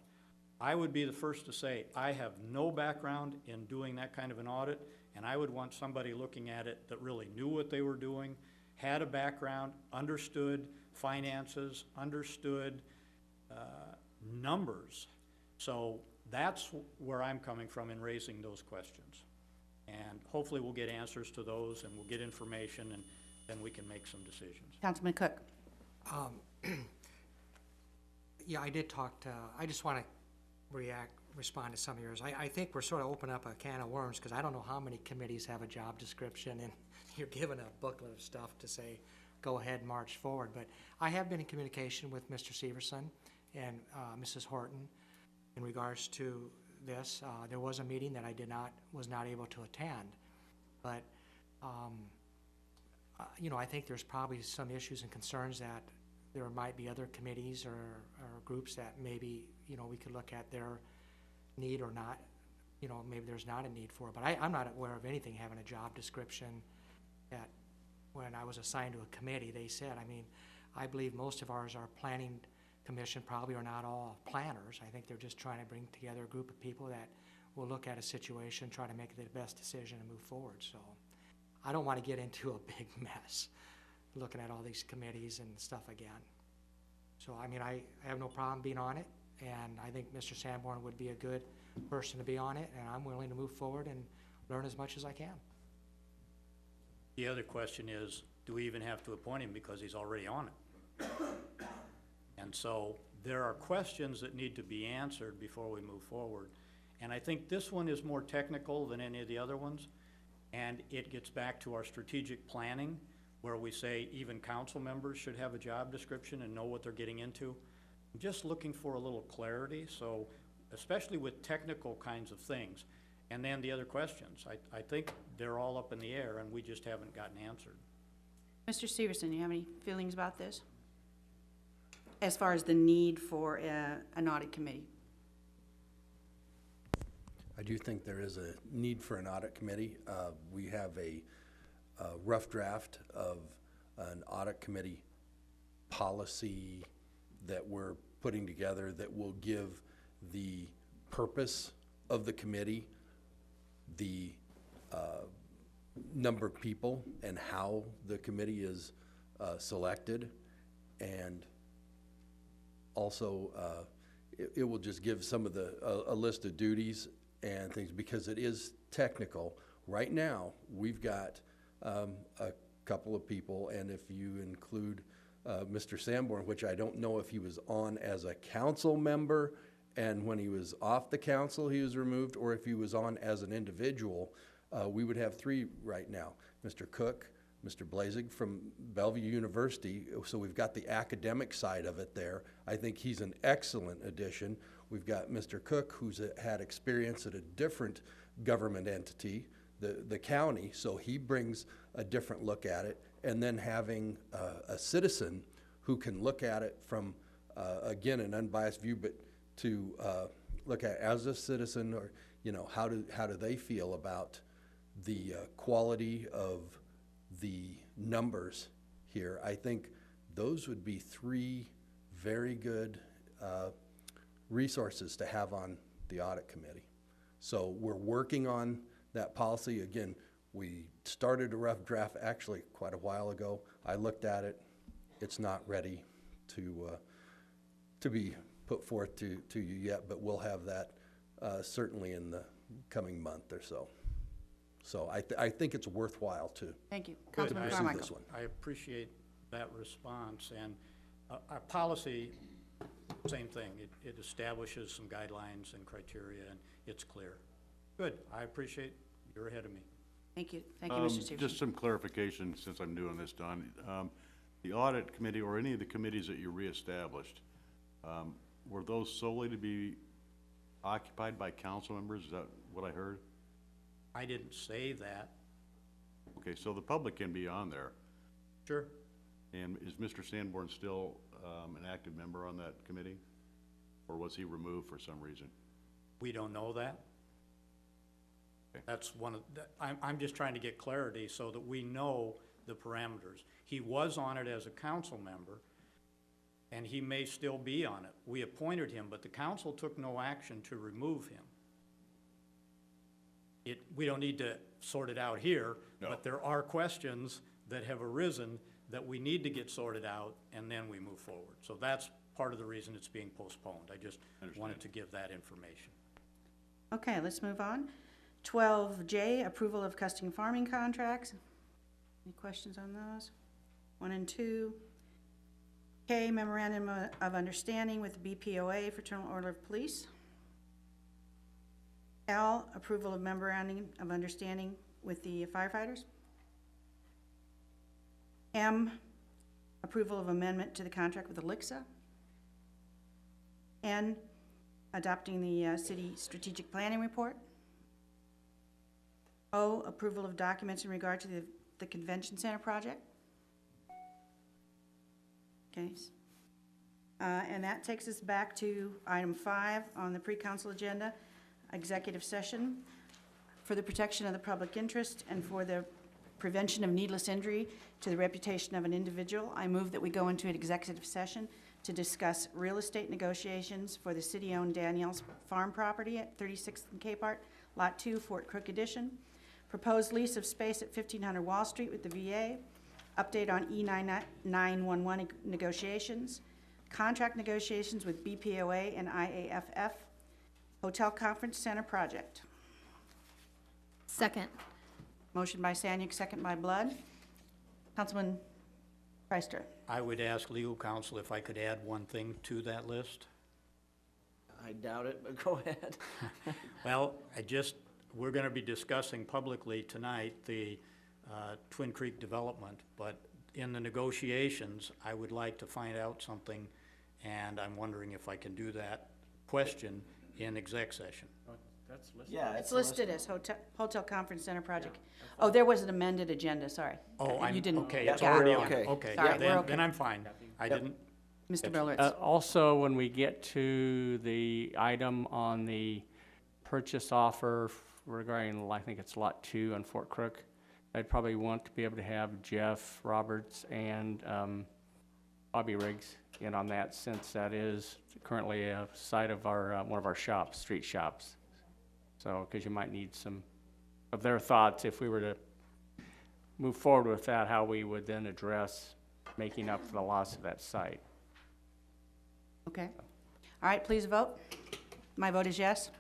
I would be the first to say, I have no background in doing that kind of an audit, and I would want somebody looking at it that really knew what they were doing, had a background, understood finances, understood numbers. So that's where I'm coming from in raising those questions. And hopefully we'll get answers to those, and we'll get information, and then we can make some decisions. Councilman Cook? Yeah, I did talk to, I just want to respond to some of yours. I think we're sort of opening up a can of worms, because I don't know how many committees have a job description, and you're given a booklet of stuff to say, go ahead, march forward. But I have been in communication with Mr. Severson and Mrs. Horton in regards to this. There was a meeting that I was not able to attend, but you know, I think there's probably some issues and concerns that there might be other committees or groups that maybe, you know, we could look at their need or not. You know, maybe there's not a need for it, but I'm not aware of anything having a job description that when I was assigned to a committee, they said. I mean, I believe most of ours are planning commission, probably are not all planners. I think they're just trying to bring together a group of people that will look at a situation, try to make the best decision and move forward. So I don't want to get into a big mess looking at all these committees and stuff again. So, I mean, I have no problem being on it, and I think Mr. Sanborn would be a good person to be on it, and I'm willing to move forward and learn as much as I can. The other question is, do we even have to appoint him because he's already on it? And so there are questions that need to be answered before we move forward. And I think this one is more technical than any of the other ones. And it gets back to our strategic planning, where we say even council members should have a job description and know what they're getting into. I'm just looking for a little clarity, so especially with technical kinds of things. And then the other questions, I think they're all up in the air and we just haven't gotten answered. Mr. Severson, you have any feelings about this? As far as the need for an audit committee? I do think there is a need for an audit committee. We have a rough draft of an audit committee policy that we're putting together that will give the purpose of the committee, the number of people and how the committee is selected, and also it will just give some of the a list of duties and things, because it is technical. Right now, we've got a couple of people, and if you include Mr. Sanborn, which I don't know if he was on as a council member, and when he was off the council he was removed, or if he was on as an individual, we would have 3 right now. Mr. Cook, Mr. Blazig from Bellevue University, so we've got the academic side of it there. I think he's an excellent addition. We've got Mr. Cook, who's had experience at a different government entity, the county, so he brings a different look at it. And then having a citizen who can look at it from, again, an unbiased view, but to look at it as a citizen, or, you know, how do they feel about the quality of the numbers here. I think those would be 3 very good resources to have on the audit committee. So we're working on that policy. Again, we started a rough draft actually quite a while ago. I looked at it. It's not ready to be put forth to you yet, but we'll have that certainly in the coming month or so. So I think it's worthwhile to Thank you. Good. Councilman I see Carmichael. this one. I appreciate that response, and our policy, same thing. It establishes some guidelines and criteria, and it's clear. Good, I appreciate, you're ahead of me. Thank you. Thank you, Mr. Severson. Just some clarification, since I'm doing this, Don. The audit committee, or any of the committees that you reestablished, were those solely to be occupied by council members, is that what I heard? I didn't say that. Okay, so the public can be on there. Sure. And is Mr. Sanborn still an active member on that committee? Or was he removed for some reason? We don't know that. Okay. That's one of, I'm just trying to get clarity so that we know the parameters. He was on it as a council member, and he may still be on it. We appointed him, but the council took no action to remove him. We don't need to sort it out here, No. but there are questions that have arisen that we need to get sorted out, and then we move forward. So that's part of the reason it's being postponed. I just wanted to give that information. Okay, let's move on. 12J, approval of custom farming contracts. Any questions on those? 1 and 2. K, memorandum of understanding with the BPOA, Fraternal Order of Police. L, approval of memorandum of understanding with the firefighters. M, approval of amendment to the contract with Alexa. N, adopting the city strategic planning report. O, approval of documents in regard to the convention center project. Okay. And that takes us back to item 5 on the pre-council agenda, executive session for the protection of the public interest and for the prevention of needless injury to the reputation of an individual. I move that we go into an executive session to discuss real estate negotiations for the city-owned Danielle's Farm property at 36th and Capehart, Lot 2, Fort Crook Edition, proposed lease of space at 1500 Wall Street with the VA, update on E911 negotiations, contract negotiations with BPOA and IAFF, Hotel Conference Center project. Second. Motion by Sanyuk, second by Blood. Councilman Preister. I would ask legal counsel if I could add one thing to that list. I doubt it, but go ahead. Well, we're gonna be discussing publicly tonight the Twin Creek development, but in the negotiations, I would like to find out something, and I'm wondering if I can do that question in exec session. That's listed. Yeah, It's listed as Hotel Conference Center project. Oh, there was an amended agenda, sorry. Oh, You didn't. okay, it's got it. already on, okay. okay, Sorry, we're then okay. I'm fine. I didn't, Mr. Billerts. Also, when we get to the item on the purchase offer regarding, I think it's Lot 2 on Fort Crook, I'd probably want to be able to have Jeff Roberts and Bobby Riggs in on that, since that is currently a site of our, one of our shops, street shops. So, because you might need some of their thoughts if we were to move forward with that, how we would then address making up for the loss of that site. Okay. All right, please vote. My vote is yes.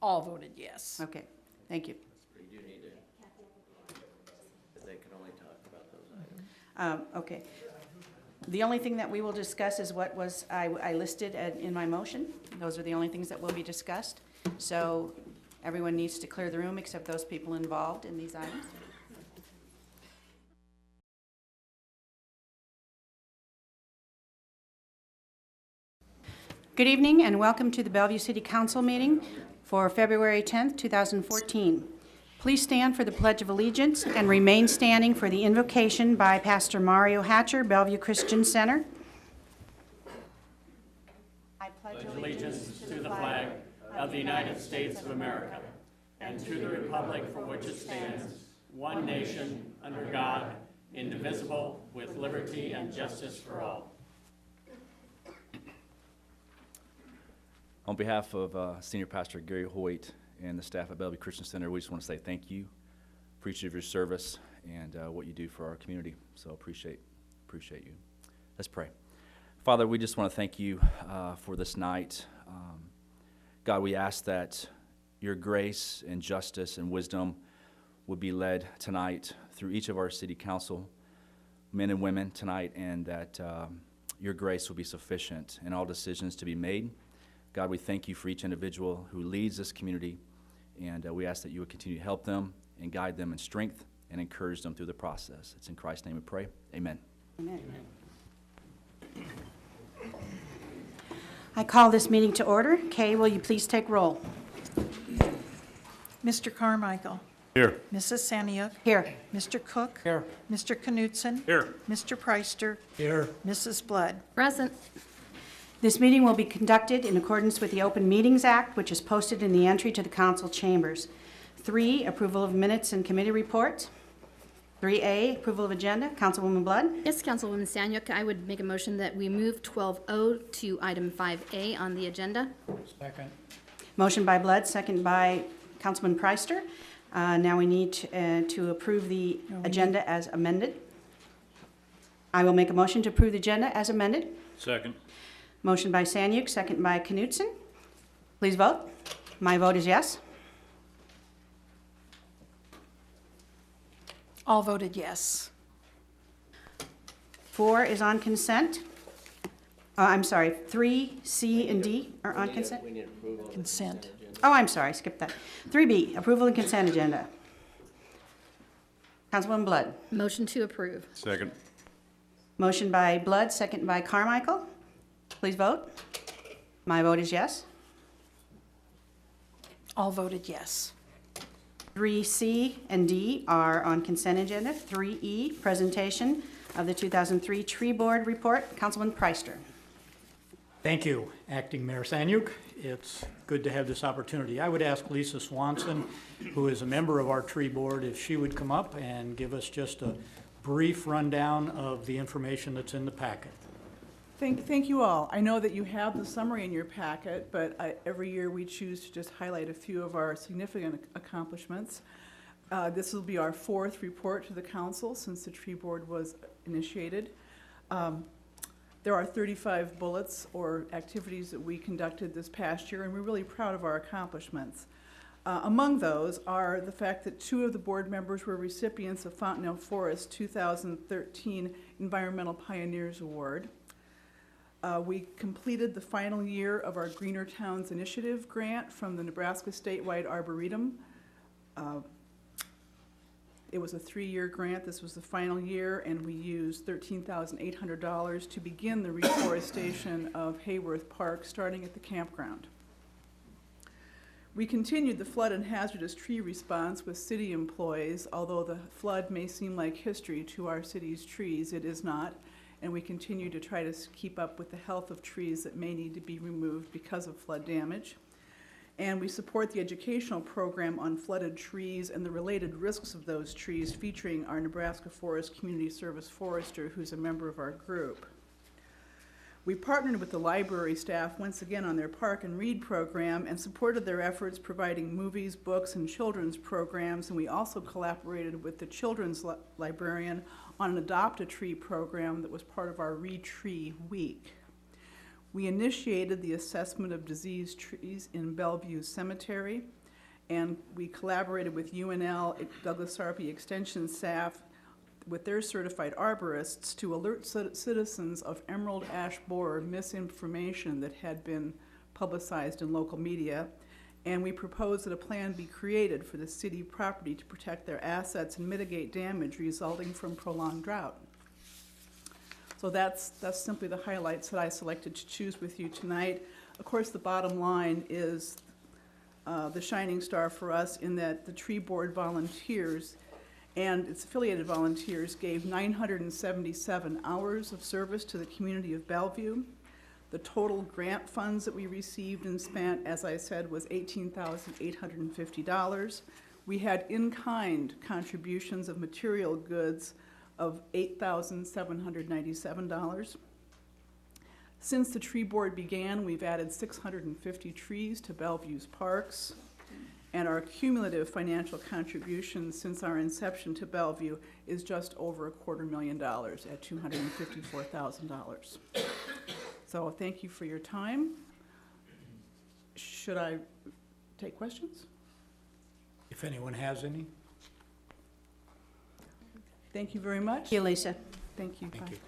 All voted yes. Okay, thank you. You do need to, they can only talk about those items. Okay. The only thing that we will discuss is what was, I listed in my motion. Those are the only things that will be discussed. So everyone needs to clear the room except those people involved in these items. Good evening and welcome to the Bellevue City Council meeting for February 10th, 2014. Please stand for the Pledge of Allegiance and remain standing for the invocation by Pastor Mario Hatcher, Bellevue Christian Center. I pledge Allegiance to the flag of the United States of America and to the republic for which it stands, one nation, under God, indivisible, with liberty and justice for all. On behalf of Senior Pastor Gary Hoyt and the staff at Bellevue Christian Center, we just want to say thank you. Appreciate your service and what you do for our community. So appreciate you. Let's pray. Father, we just want to thank you for this night. God, we ask that your grace and justice and wisdom would be led tonight through each of our city council men and women tonight, and that your grace will be sufficient in all decisions to be made. God, we thank you for each individual who leads this community, and we ask that you would continue to help them and guide them in strength and encourage them through the process. It's in Christ's name we pray. Amen. Amen. I call this meeting to order. Kay, will you please take roll? Mr. Carmichael. Here. Mrs. Saniuk. Here. Mr. Cook. Here. Mr. Knutson. Here. Mr. Preister. Here. Mrs. Blood. Present. This meeting will be conducted in accordance with the Open Meetings Act, which is posted in the entry to the council chambers. 3, approval of minutes and committee reports. 3A, approval of agenda. Councilwoman Blood? Yes, Councilwoman Sanyuk, I would make a motion that we move 12O to item 5A on the agenda. Second. Motion by Blood, second by Councilman Preister. Now we need to approve the agenda as amended. I will make a motion to approve the agenda as amended. Second. Motion by Sanyuk, second by Knutson. Please vote. My vote is yes. All voted yes. 4 is on consent. I'm sorry, 3, C, and D are on consent? We need approval. of the Consent. agenda. Oh, I'm sorry, skipped that. 3B, approval and consent agenda. Councilwoman Blood. Motion to approve. Second. Motion by Blood, second by Carmichael. Please vote. My vote is yes. All voted yes. 3C and D are on consent agenda. 3E, presentation of the 2003 Tree Board Report. Councilman Preister. Thank you, Acting Mayor Sanyuk. It's good to have this opportunity. I would ask Lisa Swanson, who is a member of our tree board, if she would come up and give us just a brief rundown of the information that's in the packet. Thank you all. I know that you have the summary in your packet, but every year we choose to just highlight a few of our significant accomplishments. This will be our 4th report to the council since the tree board was initiated. There are 35 bullets or activities that we conducted this past year, and we're really proud of our accomplishments. Among those are the fact that 2 of the board members were recipients of Fontenelle Forest 2013 Environmental Pioneers Award. We completed the final year of our Greener Towns Initiative grant from the Nebraska Statewide Arboretum. It was a 3-year grant. This was the final year, and we used $13,800 to begin the reforestation of Hayworth Park, starting at the campground. We continued the flood and hazardous tree response with city employees. Although the flood may seem like history to our city's trees, it is not. And we continue to try to keep up with the health of trees that may need to be removed because of flood damage. And we support the educational program on flooded trees and the related risks of those trees, featuring our Nebraska Forest Community Service forester, who's a member of our group. We partnered with the library staff once again on their Park and Read program and supported their efforts providing movies, books, and children's programs. And we also collaborated with the children's librarian on an Adopt a Tree program that was part of our Re-Tree Week. We initiated the assessment of diseased trees in Bellevue Cemetery, and we collaborated with UNL Douglas Sarpy Extension staff with their certified arborists to alert citizens of emerald ash borer misinformation that had been publicized in local media. And we proposed that a plan be created for the city property to protect their assets and mitigate damage resulting from prolonged drought. So that's simply the highlights that I selected to choose with you tonight. Of course, the bottom line is the shining star for us in that the tree board volunteers and its affiliated volunteers gave 977 hours of service to the community of Bellevue. The total grant funds that we received and spent, as I said, was $18,850. We had in-kind contributions of material goods of $8,797. Since the tree board began, we've added 650 trees to Bellevue's parks, and our cumulative financial contributions since our inception to Bellevue is just over $250,000 at $254,000. So thank you for your time. Should I take questions? If anyone has any. Thank you very much. Thank you, Lisa. Thank you. Thank Bye. you.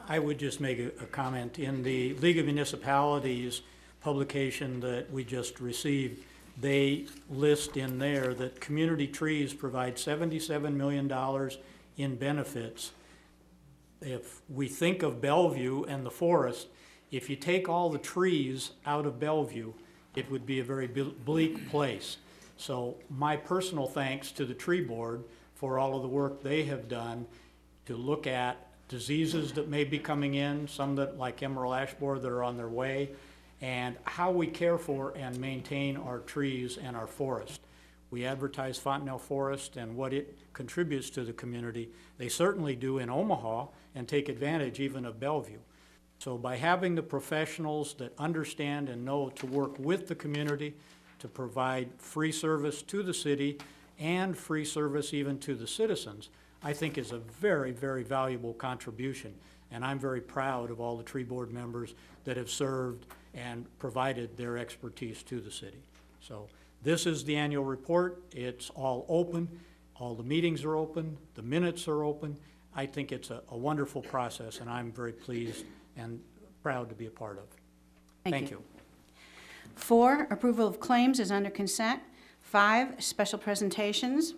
I would just make a comment. In the League of Municipalities publication that we just received, they list in there that community trees provide $77 million in benefits. if we think of Bellevue and the forest, if you take all the trees out of Bellevue, it would be a very bleak place. So my personal thanks to the tree board for all of the work they have done to look at diseases that may be coming in, some that, like emerald ash borer, that are on their way, and how we care for and maintain our trees and our forest. We advertise Fontenelle Forest and what it contributes to the community. They certainly do in Omaha and take advantage even of Bellevue. So by having the professionals that understand and know to work with the community to provide free service to the city and free service even to the citizens, I think is a very, very valuable contribution. And I'm very proud of all the tree board members that have served and provided their expertise to the city. So this is the annual report. It's all open. All the meetings are open. The minutes are open. I think it's a wonderful process, and I'm very pleased and proud to be a part of. Thank you. 4, approval of claims is under consent. 5, special presentations.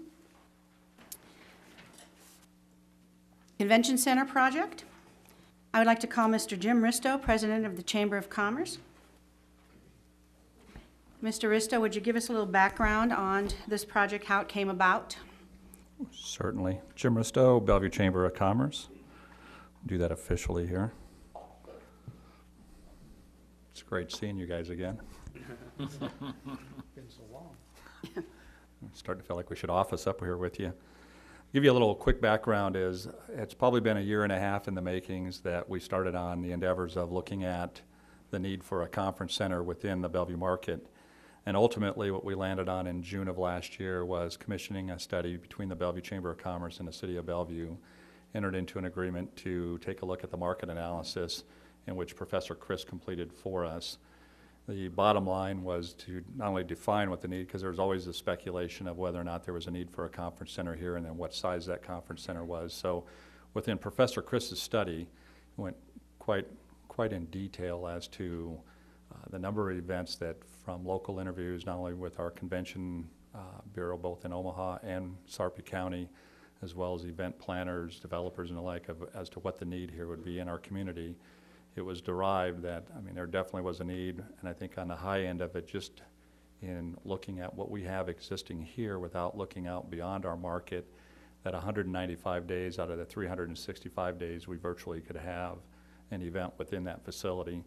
Convention Center project. I would like to call Mr. Jim Risto, President of the Chamber of Commerce. Mr. Risto, would you give us a little background on this project, how it came about? Certainly. Jim Risto, Bellevue Chamber of Commerce. Do that officially here. It's great seeing you guys again. Been so long. I'm starting to feel like we should office up here with you. Give you a little quick background is it's probably been a year and a half in the makings that we started on the endeavors of looking at the need for a conference center within the Bellevue market. And ultimately what we landed on in June of last year was commissioning a study between the Bellevue Chamber of Commerce and the City of Bellevue, entered into an agreement to take a look at the market analysis in which Professor Chris completed for us. The bottom line was to not only define what the need, because there was always the speculation of whether or not there was a need for a conference center here and then what size that conference center was. So within Professor Chris's study, went quite in detail as to the number of events that from local interviews, not only with our convention bureau, both in Omaha and Sarpy County, as well as event planners, developers and the like, as to what the need here would be in our community. It was derived that, I mean, there definitely was a need, and I think on the high end of it, just in looking at what we have existing here without looking out beyond our market, that 195 days out of the 365 days we virtually could have an event within that facility,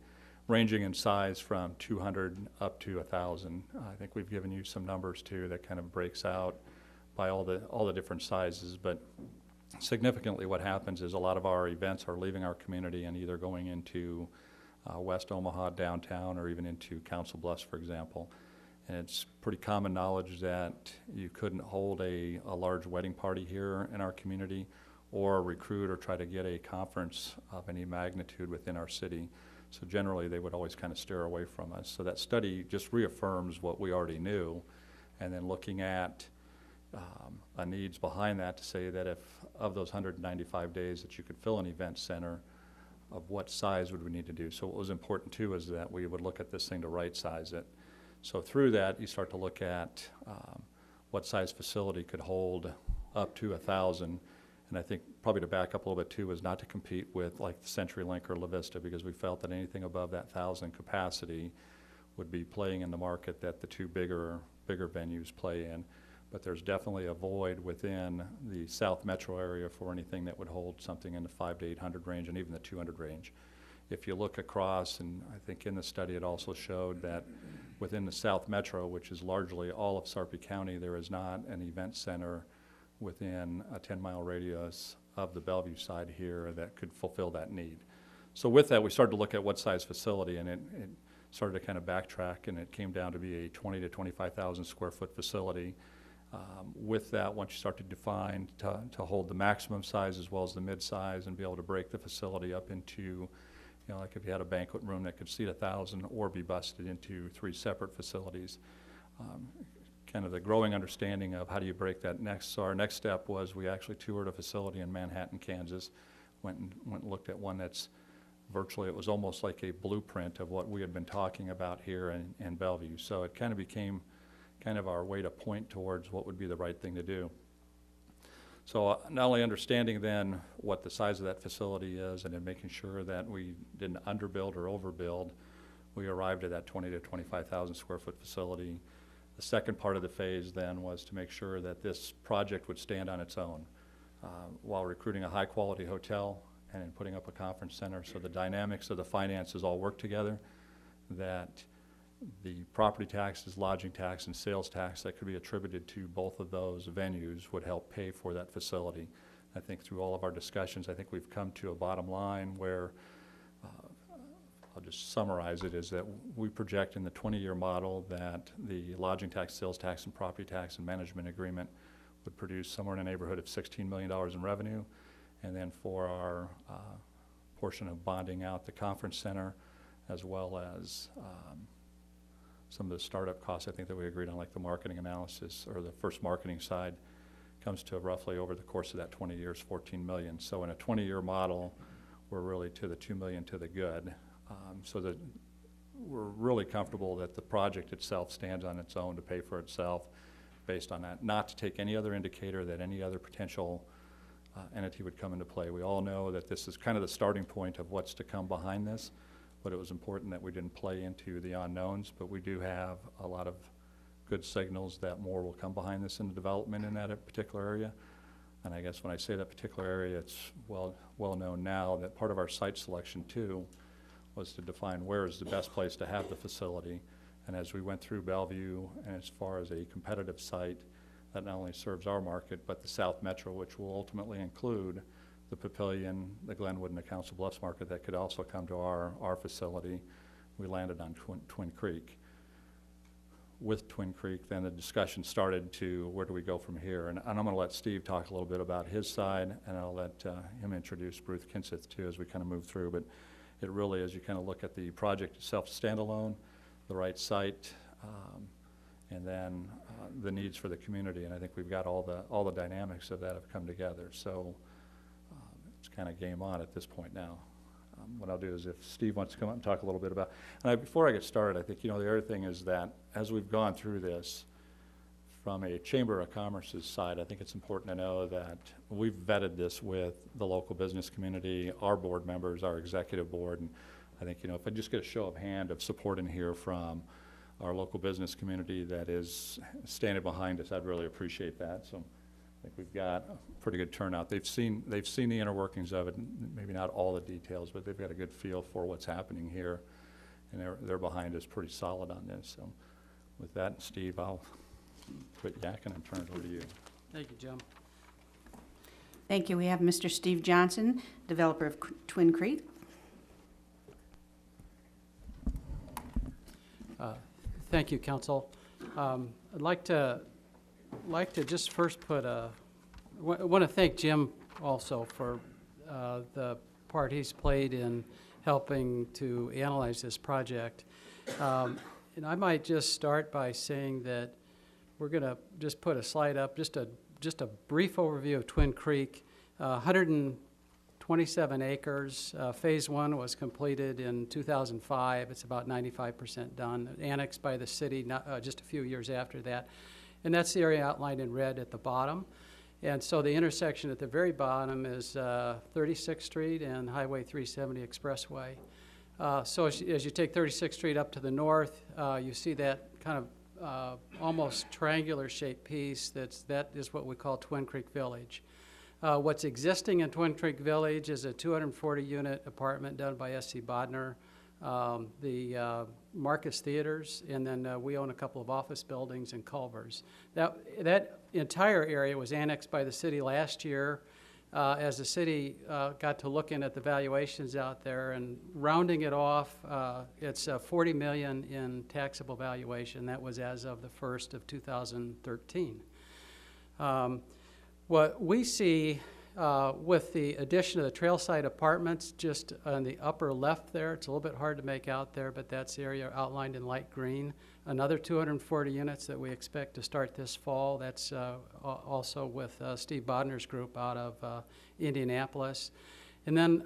ranging in size from 200 up to 1,000. I think we've given you some numbers too that kind of breaks out by all the different sizes, but significantly what happens is a lot of our events are leaving our community and either going into West Omaha downtown or even into Council Bluffs, for example. And it's pretty common knowledge that you couldn't hold a large wedding party here in our community or recruit or try to get a conference of any magnitude within our city. So generally they would always kind of steer away from us. So that study just reaffirms what we already knew, and then looking at a needs behind that to say that if of those 195 days that you could fill an event center, of what size would we need to do. So what was important too is that we would look at this thing to right size it. So through that you start to look at what size facility could hold up to 1,000. And I think probably to back up a little bit too is not to compete with like the CenturyLink or La Vista, because we felt that anything above that 1,000 capacity would be playing in the market that the two bigger venues play in. But there's definitely a void within the South Metro area for anything that would hold something in the 500 to 800 range and even the 200 range. If you look across, and I think in the study it also showed that within the South Metro, which is largely all of Sarpy County, there is not an event center within a 10-mile radius of the Bellevue side here that could fulfill that need. So with that, we started to look at what size facility, and it started to kind of backtrack, and it came down to be a 20 to 25,000 square foot facility. With that, once you start to define to hold the maximum size as well as the mid-size and be able to break the facility up into, you know, like if you had a banquet room that could seat 1,000 or be busted into 3 separate facilities. Kind of the growing understanding of how do you break that next. So our next step was we actually toured a facility in Manhattan, Kansas, went and looked at one that's virtually, it was almost like a blueprint of what we had been talking about here in Bellevue. So it kind of became kind of our way to point towards what would be the right thing to do. So not only understanding then what the size of that facility is and then making sure that we didn't underbuild or overbuild, we arrived at that 20 to 25,000 square foot facility. The second part of the phase then was to make sure that this project would stand on its own while recruiting a high quality hotel and then putting up a conference center. So the dynamics of the finances all work together, that the property taxes, lodging tax, and sales tax that could be attributed to both of those venues would help pay for that facility. I think through all of our discussions, I think we've come to a bottom line where, I'll just summarize it, is that we project in the 20-year model that the lodging tax, sales tax, and property tax and management agreement would produce somewhere in the neighborhood of $16 million in revenue. And then for our portion of bonding out the conference center, as well as some of the startup costs, I think that we agreed on, like the marketing analysis or the first marketing side, comes to roughly over the course of that 20 years, $14 million. So in a 20-year model, we're really to the $2 million to the good. So that we're really comfortable that the project itself stands on its own to pay for itself based on that, not to take any other indicator that any other potential entity would come into play. We all know that this is kind of the starting point of what's to come behind this, but it was important that we didn't play into the unknowns, but we do have a lot of good signals that more will come behind this in the development in that particular area. And I guess when I say that particular area, it's well known now that part of our site selection too was to define where is the best place to have the facility. And as we went through Bellevue, and as far as a competitive site that not only serves our market, but the South Metro, which will ultimately include the Papillion, the Glenwood, and the Council Bluffs market that could also come to our facility, we landed on Twin Creek. With Twin Creek, then the discussion started to where do we go from here? And I'm going to let Steve talk a little bit about his side, and I'll let him introduce Bruce Kinseth too as we kind of move through. But it really, as you kind of look at the project itself standalone, the right site, and then the needs for the community. And I think we've got all the dynamics of that have come together. So it's kind of game on at this point now. What I'll do is if Steve wants to come up and talk a little bit about, and before I get started, I think, the other thing is that as we've gone through this, from a Chamber of Commerce's side, I think it's important to know that we've vetted this with the local business community, our board members, our executive board, and I think, if I just get a show of hand of support in here from our local business community that is standing behind us, I'd really appreciate that. So I think we've got a pretty good turnout. They've seen the inner workings of it, maybe not all the details, but they've got a good feel for what's happening here, and they're behind us pretty solid on this. So with that, Steve, I'll quit yakking and turn it over to you. Thank you, Jim. Thank you. We have Mr. Steve Johnson, developer of Twin Creek. Thank you, Council. I'd like to just first want to thank Jim also for the part he's played in helping to analyze this project. And I might just start by saying that we're going to just put a slide up, just a brief overview of Twin Creek. 127 acres. Phase 1 was completed in 2005. It's about 95% done. Annexed by the city just a few years after that. And that's the area outlined in red at the bottom. And so the intersection at the very bottom is 36th Street and Highway 370 Expressway. So as you take 36th Street up to the north, you see that kind of almost triangular shaped piece. That is what we call Twin Creek Village. What's existing in Twin Creek Village is a 240-unit apartment done by S.C. Bodner, the Marcus Theaters, and then we own a couple of office buildings in Culver's. That entire area was annexed by the city last year as the city got to looking at the valuations out there and rounding it off. It's $40 million in taxable valuation. That was as of the 1st of 2013. What we see with the addition of the trailside apartments just on the upper left there, it's a little bit hard to make out there, but that's the area outlined in light green. Another 240 units that we expect to start this fall. That's also with Steve Bodner's group out of Indianapolis. And then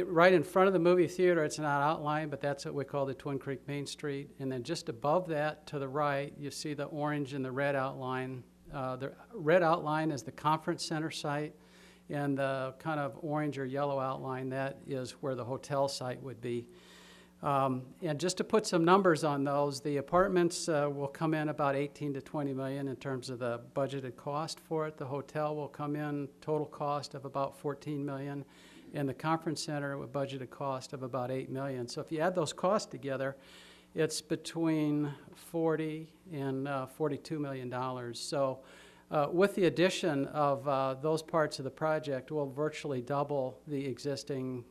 right in front of the movie theater, it's not outlined, but that's what we call the Twin Creek Main Street. And then just above that to the right, you see the orange and the red outline. The red outline is the conference center site, and the kind of orange or yellow outline, that is where the hotel site would be. And just to put some numbers on those, the apartments will come in about 18 to 20 million in terms of the budgeted cost for it. The hotel will come in total cost of about 14 million, and the conference center with budgeted cost of about 8 million. So if you add those costs together, it's between 40 and $42 million. So with the addition of those parts of the project, we'll virtually double the existing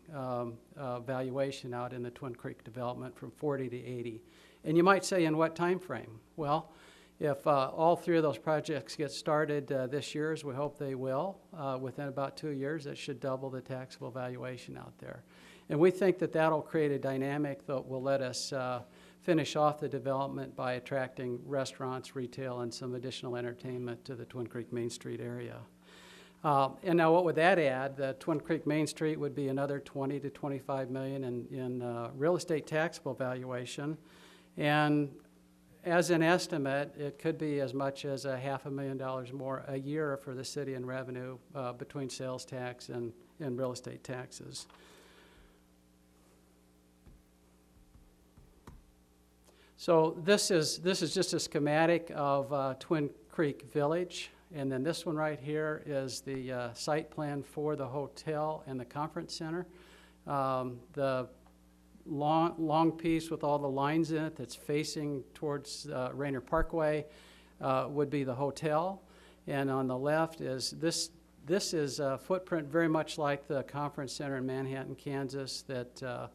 valuation out in the Twin Creek development from 40 to 80. And you might say, in what time frame? Well, if all three of those projects get started this year, as we hope they will, within about 2 years, that should double the taxable valuation out there. And we think that that'll create a dynamic that will let us finish off the development by attracting restaurants, retail, and some additional entertainment to the Twin Creek Main Street area. And now what would that add? The Twin Creek Main Street would be another 20 to 25 million in real estate taxable valuation. And as an estimate, it could be as much as $500,000 more a year for the city in revenue between sales tax and real estate taxes. So this is just a schematic of Twin Creek Village, and then this one right here is the site plan for the hotel and the conference center. The long piece with all the lines in it that's facing towards Rainier Parkway would be the hotel, and on the left is this. This is a footprint very much like the conference center in Manhattan, Kansas, that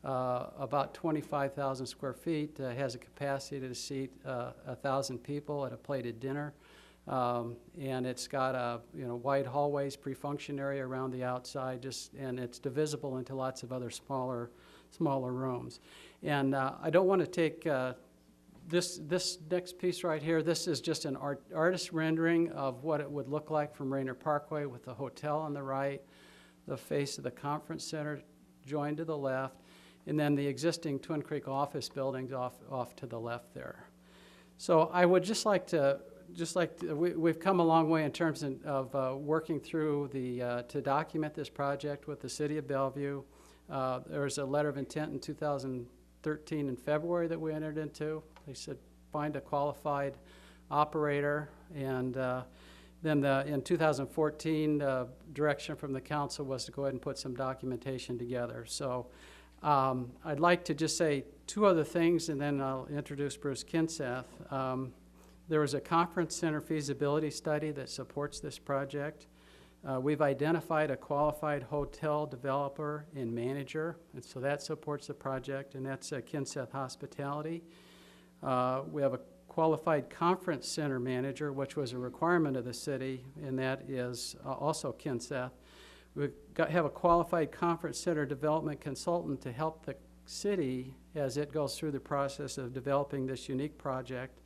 about 25,000 square feet, has a capacity to seat 1,000 people at a plated dinner, and it's got wide hallways, pre-function area around the outside, and it's divisible into lots of other smaller rooms. And I don't want to take this next piece right here. This is just an artist rendering of what it would look like from Rainier Parkway with the hotel on the right, the face of the conference center joined to the left, and then the existing Twin Creek office buildings off to the left there. So I would we've come a long way in terms of working through to document this project with the City of Bellevue. There was a letter of intent in 2013 in February that we entered into. They said find a qualified operator, and then in 2014, direction from the council was to go ahead and put some documentation together. So I'd like to just say two other things, and then I'll introduce Bruce Kinseth. There was a conference center feasibility study that supports this project. We've identified a qualified hotel developer and manager, and so that supports the project, and that's Kinseth Hospitality. We have a qualified conference center manager, which was a requirement of the city, and that is also Kinseth. We have a qualified conference center development consultant to help the city as it goes through the process of developing this unique project.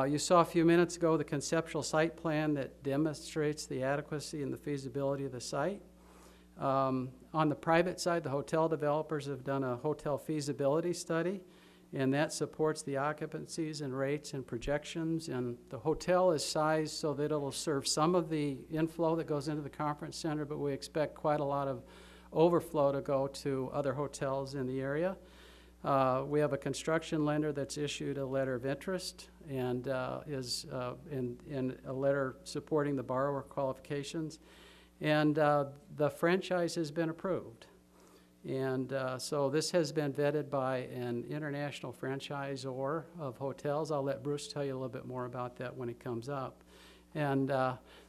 You saw a few minutes ago the conceptual site plan that demonstrates the adequacy and the feasibility of the site. On the private side, the hotel developers have done a hotel feasibility study, and that supports the occupancies and rates and projections. And the hotel is sized so that it'll serve some of the inflow that goes into the conference center, but we expect quite a lot of overflow to go to other hotels in the area. We have a construction lender that's issued a letter of interest and is in a letter supporting the borrower qualifications. And the franchise has been approved. And so this has been vetted by an international franchisor of hotels. I'll let Bruce tell you a little bit more about that when it comes up. And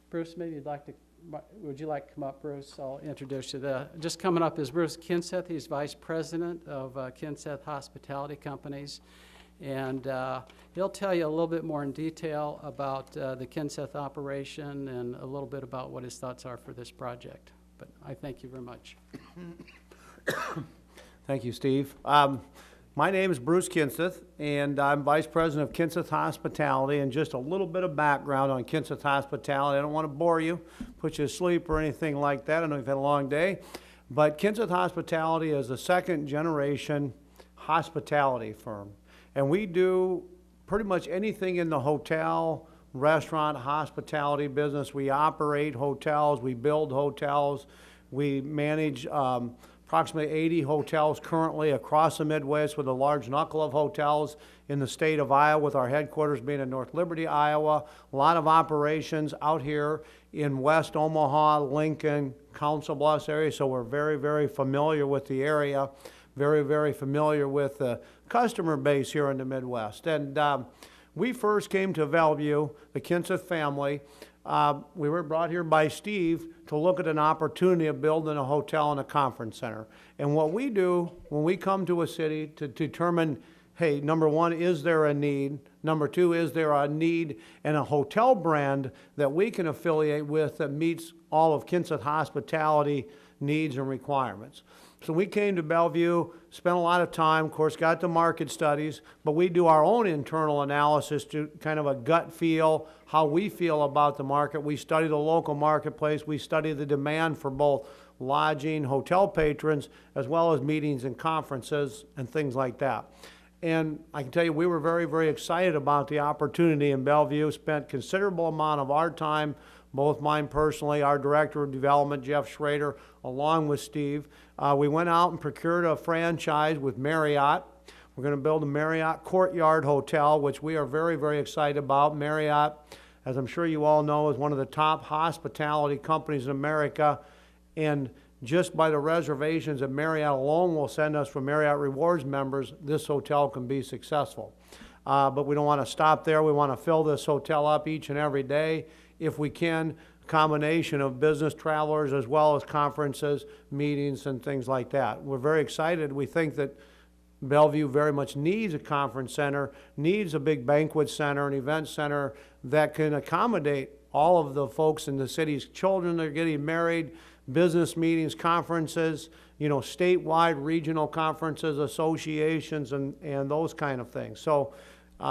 Bruce, maybe would you like to come up, Bruce? I'll introduce you. Just coming up is Bruce Kinseth. He's Vice President of Kinseth Hospitality Companies. And he'll tell you a little bit more in detail about the Kinseth operation and a little bit about what his thoughts are for this project. But I thank you very much. Thank you, Steve. My name is Bruce Kinseth, and I'm Vice President of Kinseth Hospitality. And just a little bit of background on Kinseth Hospitality. I don't want to bore you, put you to sleep or anything like that. I know you've had a long day. But Kinseth Hospitality is a second-generation hospitality firm. And we do pretty much anything in the hotel, restaurant, hospitality business. We operate hotels, we build hotels, we manage approximately 80 hotels currently across the Midwest, with a large knuckle of hotels in the state of Iowa, with our headquarters being in North Liberty, Iowa. A lot of operations out here in West Omaha, Lincoln, Council Bluffs area, so we're very, very familiar with the area, very, very familiar with the customer base here in the Midwest. And we first came to Bellevue, the Kinseth family. We were brought here by Steve to look at an opportunity of building a hotel and a conference center. And what we do when we come to a city to determine, hey, number one, is there a need? Number two, is there a need and a hotel brand that we can affiliate with that meets all of Kinseth hospitality needs and requirements? So we came to Bellevue, spent a lot of time, of course, got the market studies, but we do our own internal analysis to kind of a gut feel, how we feel about the market. We study the local marketplace. We study the demand for both lodging, hotel patrons, as well as meetings and conferences and things like that. And I can tell you, we were very, very excited about the opportunity in Bellevue, spent considerable amount of our time, both mine personally, our Director of Development, Jeff Schrader, along with Steve. We went out and procured a franchise with Marriott. We're going to build a Marriott Courtyard Hotel, which we are very, very excited about. Marriott, as I'm sure you all know, is one of the top hospitality companies in America. And just by the reservations that Marriott alone will send us for Marriott Rewards members, this hotel can be successful. But we don't want to stop there. We want to fill this hotel up each and every day if we can. Combination of business travelers as well as conferences, meetings, and things like that. We're very excited. We think that Bellevue very much needs a conference center, needs a big banquet center, an event center that can accommodate all of the folks in the city's children that are getting married, business meetings, conferences, you know, statewide, regional conferences, associations, and those kind of things. So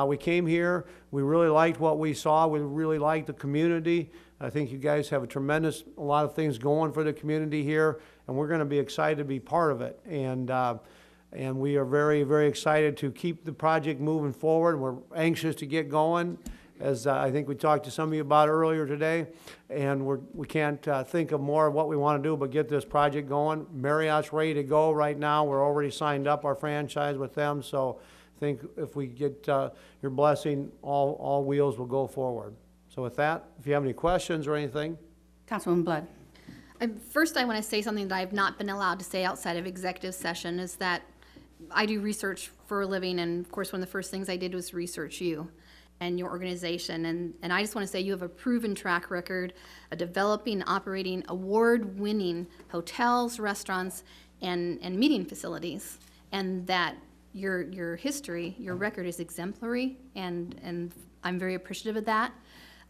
we came here, we really liked what we saw, we really liked the community. I think you guys have a lot of things going for the community here, and we're going to be excited to be part of it. And we are very, very excited to keep the project moving forward. We're anxious to get going, as I think we talked to some of you about earlier today, and we can't think of more of what we want to do but get this project going. Marriott's ready to go right now. We're already signed up our franchise with them, so I think if we get your blessing, all wheels will go forward. So with that, if you have any questions or anything. Councilwoman Blood. First, I want to say something that I've not been allowed to say outside of executive session, is that I do research for a living, and of course one of the first things I did was research you and your organization, and I just want to say you have a proven track record of developing, operating award-winning hotels, restaurants, and meeting facilities, and that your history, your record is exemplary, and I'm very appreciative of that.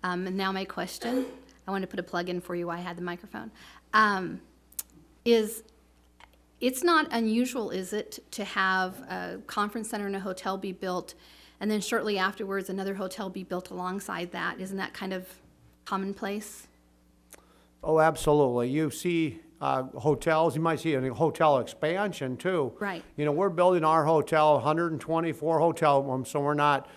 And now my question, I wanted to put a plug in for you while I had the microphone, is it's not unusual, is it, to have a conference center and a hotel be built, and then shortly afterwards another hotel be built alongside that? Isn't that kind of commonplace? Oh, absolutely. You see hotels, you might see a hotel expansion too. Right. You know, we're building our hotel, 124 hotel rooms, so we're not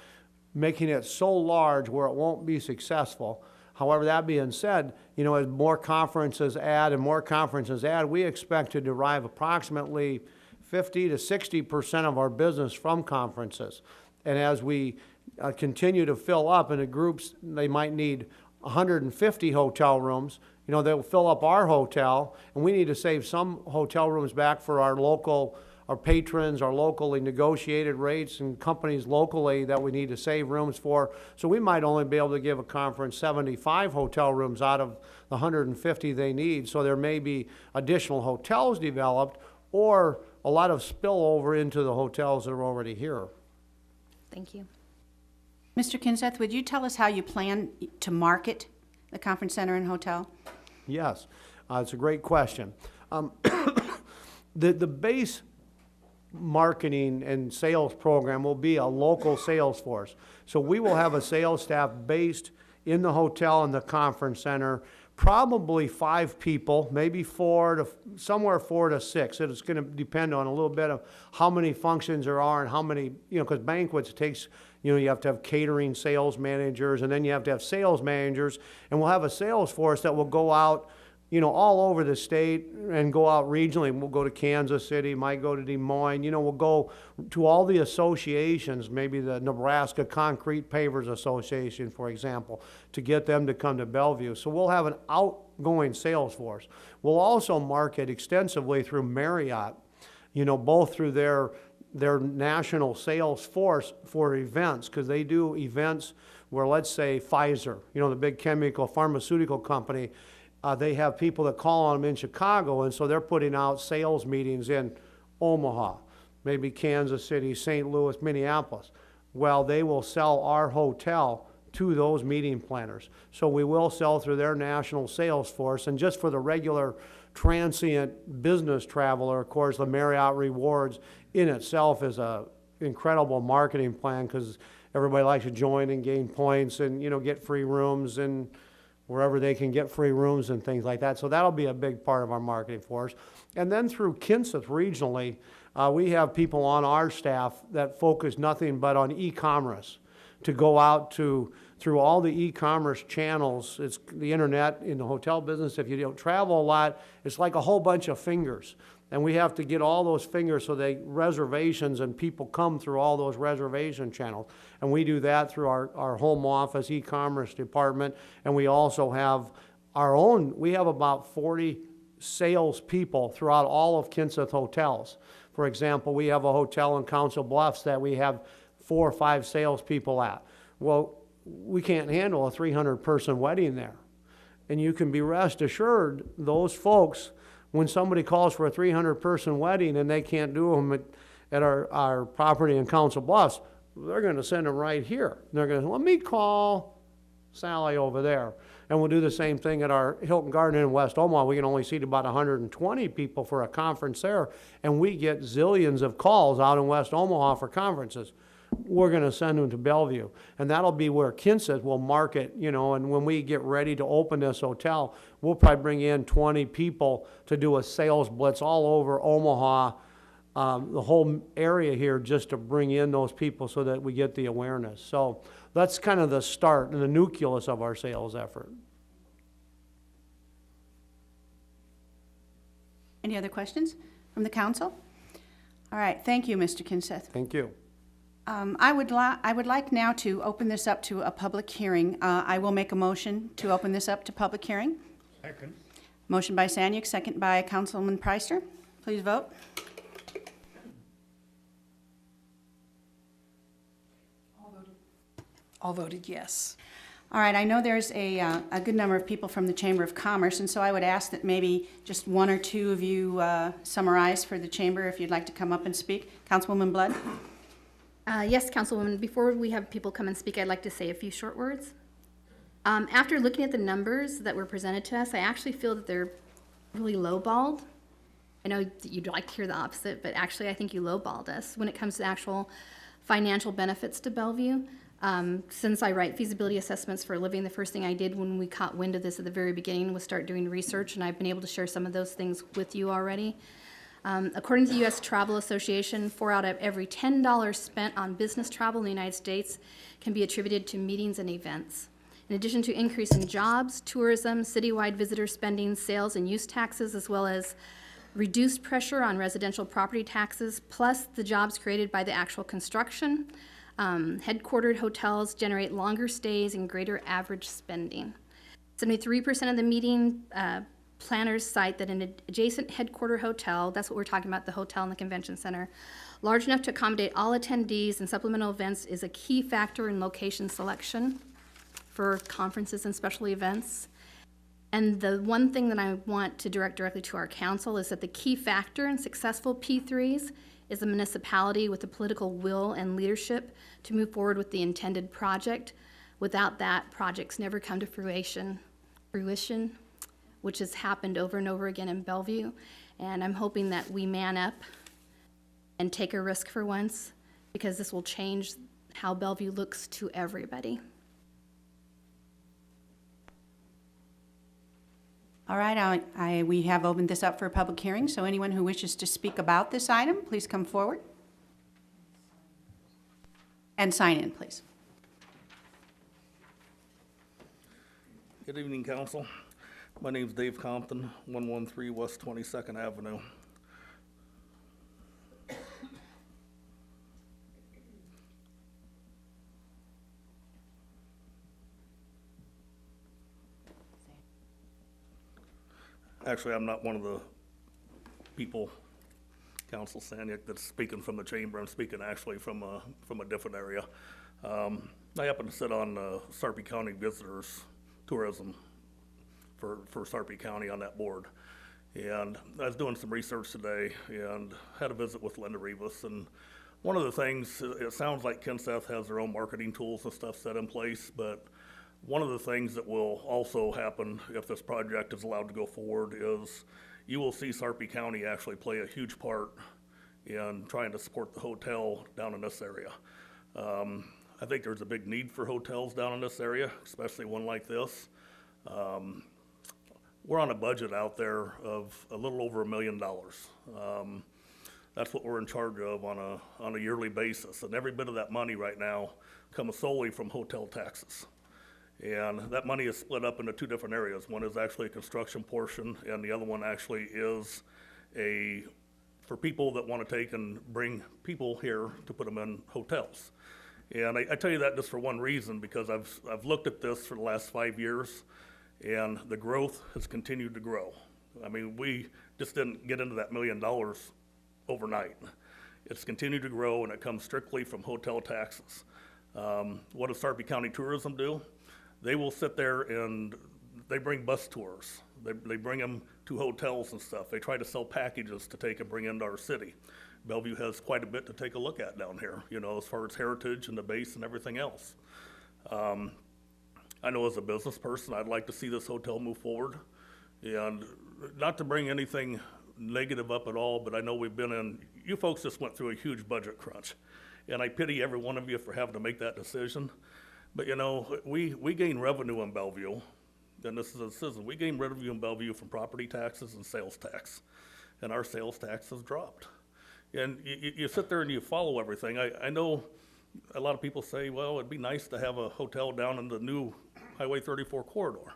making it so large where it won't be successful. However, that being said, you know, as more conferences add, we expect to derive approximately 50 to 60% of our business from conferences. And as we continue to fill up, and the groups, they might need 150 hotel rooms, you know, they'll fill up our hotel, and we need to save some hotel rooms back for our patrons, our locally negotiated rates, and companies locally that we need to save rooms for. So we might only be able to give a conference 75 hotel rooms out of the 150 they need. So there may be additional hotels developed, or a lot of spillover into the hotels that are already here. Thank you. Mr. Kinseth, would you tell us how you plan to market the conference center and hotel? Yes, it's a great question. The base marketing and sales program will be a local sales force. So we will have a sales staff based in the hotel and the conference center, probably 5 people, maybe 4 to, somewhere 4 to 6. It's gonna depend on a little bit of how many functions there are and how many, because banquets takes, you have to have catering sales managers, and then you have to have sales managers, and we'll have a sales force that will go out, all over the state and go out regionally. We'll go to Kansas City, might go to Des Moines, we'll go to all the associations, maybe the Nebraska Concrete Pavers Association, for example, to get them to come to Bellevue. So we'll have an outgoing sales force. We'll also market extensively through Marriott, both through their national sales force for events, because they do events where, let's say, Pfizer, the big chemical pharmaceutical company, they have people that call on them in Chicago, and so they're putting out sales meetings in Omaha, maybe Kansas City, St. Louis, Minneapolis. Well, they will sell our hotel to those meeting planners. So we will sell through their national sales force, and just for the regular transient business traveler, of course, the Marriott Rewards in itself is a incredible marketing plan, because everybody likes to join and gain points and, get free rooms and wherever they can get free rooms and things like that. So that'll be a big part of our marketing force. And then through Kinseth regionally, we have people on our staff that focus nothing but on e-commerce, to go out through all the e-commerce channels. It's the internet in the hotel business. If you don't travel a lot, it's like a whole bunch of fingers. And we have to get all those fingers so they reservations and people come through all those reservation channels. And we do that through our home office e-commerce department. And we also have our own, we have about 40 sales people throughout all of Kinseth hotels. For example, we have a hotel in Council Bluffs that we have 4 or 5 salespeople at. Well, we can't handle a 300-person wedding there. And you can be rest assured, those folks, when somebody calls for a 300-person wedding and they can't do them at our property in Council Bluffs, they're going to send them right here. They're going to, let me call Sally over there. And we'll do the same thing at our Hilton Garden in West Omaha. We can only seat about 120 people for a conference there, and we get zillions of calls out in West Omaha for conferences. We're going to send them to Bellevue. And that'll be where Kinseth will market, and when we get ready to open this hotel, we'll probably bring in 20 people to do a sales blitz all over Omaha, the whole area here, just to bring in those people so that we get the awareness. So that's kind of the start and the nucleus of our sales effort. Any other questions from the council? All right, thank you, Mr. Kinseth. Thank you. I would like now to open this up to a public hearing. I will make a motion to open this up to public hearing. Second. Motion by Sanyuk, second by Councilman Preister. Please vote. All voted yes. All right, I know there's a good number of people from the Chamber of Commerce, and so I would ask that maybe just 1 or 2 of you summarize for the Chamber if you'd like to come up and speak. Councilwoman Blood? Yes, Councilwoman, before we have people come and speak, I'd like to say a few short words. After looking at the numbers that were presented to us, I actually feel that they're really lowballed. I know that you'd like to hear the opposite, but actually I think you lowballed us when it comes to actual financial benefits to Bellevue. Since I write feasibility assessments for a living, the first thing I did when we caught wind of this at the very beginning was start doing research, and I've been able to share some of those things with you already. According to the U.S. Travel Association, 4 out of every $10 spent on business travel in the United States can be attributed to meetings and events. In addition to increase in jobs, tourism, citywide visitor spending, sales and use taxes, as well as reduced pressure on residential property taxes, plus the jobs created by the actual construction, headquartered hotels generate longer stays and greater average spending. 73% of the meeting planners cite that an adjacent headquarter hotel, that's what we're talking about, the hotel and the convention center, large enough to accommodate all attendees and supplemental events is a key factor in location selection for conferences and special events. And the one thing that I want to direct directly to our council is that the key factor in successful P3s is the municipality with the political will and leadership to move forward with the intended project. Without that, projects never come to fruition, which has happened over and over again in Bellevue. And I'm hoping that we man up and take a risk for once, because this will change how Bellevue looks to everybody. All right, we have opened this up for a public hearing, so anyone who wishes to speak about this item, please come forward. And sign in, please. Good evening, council. My name's Dave Compton, 113 West 22nd Avenue. Actually, I'm not one of the people, Council Saniak, that's speaking from the chamber. I'm speaking actually from a different area. I happen to sit on Sarpy County Visitors Tourism for Sarpy County on that board. And I was doing some research today and had a visit with Linda Rivas. And one of the things, it sounds like Kenseth has their own marketing tools and stuff set in place, but one of the things that will also happen if this project is allowed to go forward is you will see Sarpy County actually play a huge part in trying to support the hotel down in this area. I think there's a big need for hotels down in this area, especially one like this. We're on a budget out there of a little over $1 million. That's what we're in charge of on a yearly basis. And every bit of that money right now comes solely from hotel taxes. And that money is split up into two different areas. One is actually a construction portion, and the other one actually is for people that want to take and bring people here to put them in hotels. And I tell you that just for one reason, because I've looked at this for the last 5 years, and the growth has continued to grow. I mean, we just didn't get into that $1 million overnight. It's continued to grow, and it comes strictly from hotel taxes. What does Sarpy County Tourism do? They will sit there and they bring bus tours. They bring them to hotels and stuff. They try to sell packages to take and bring into our city. Bellevue has quite a bit to take a look at down here, you know, as far as heritage and the base and everything else. I know as a business person, I'd like to see this hotel move forward. And not to bring anything negative up at all, but I know you folks just went through a huge budget crunch. And I pity every one of you for having to make that decision. But you know, we gain revenue in Bellevue, and this is a citizen, we gain revenue in Bellevue from property taxes and sales tax. And our sales tax has dropped. And you sit there and you follow everything. I know a lot of people say, well, it'd be nice to have a hotel down in the new Highway 34 corridor.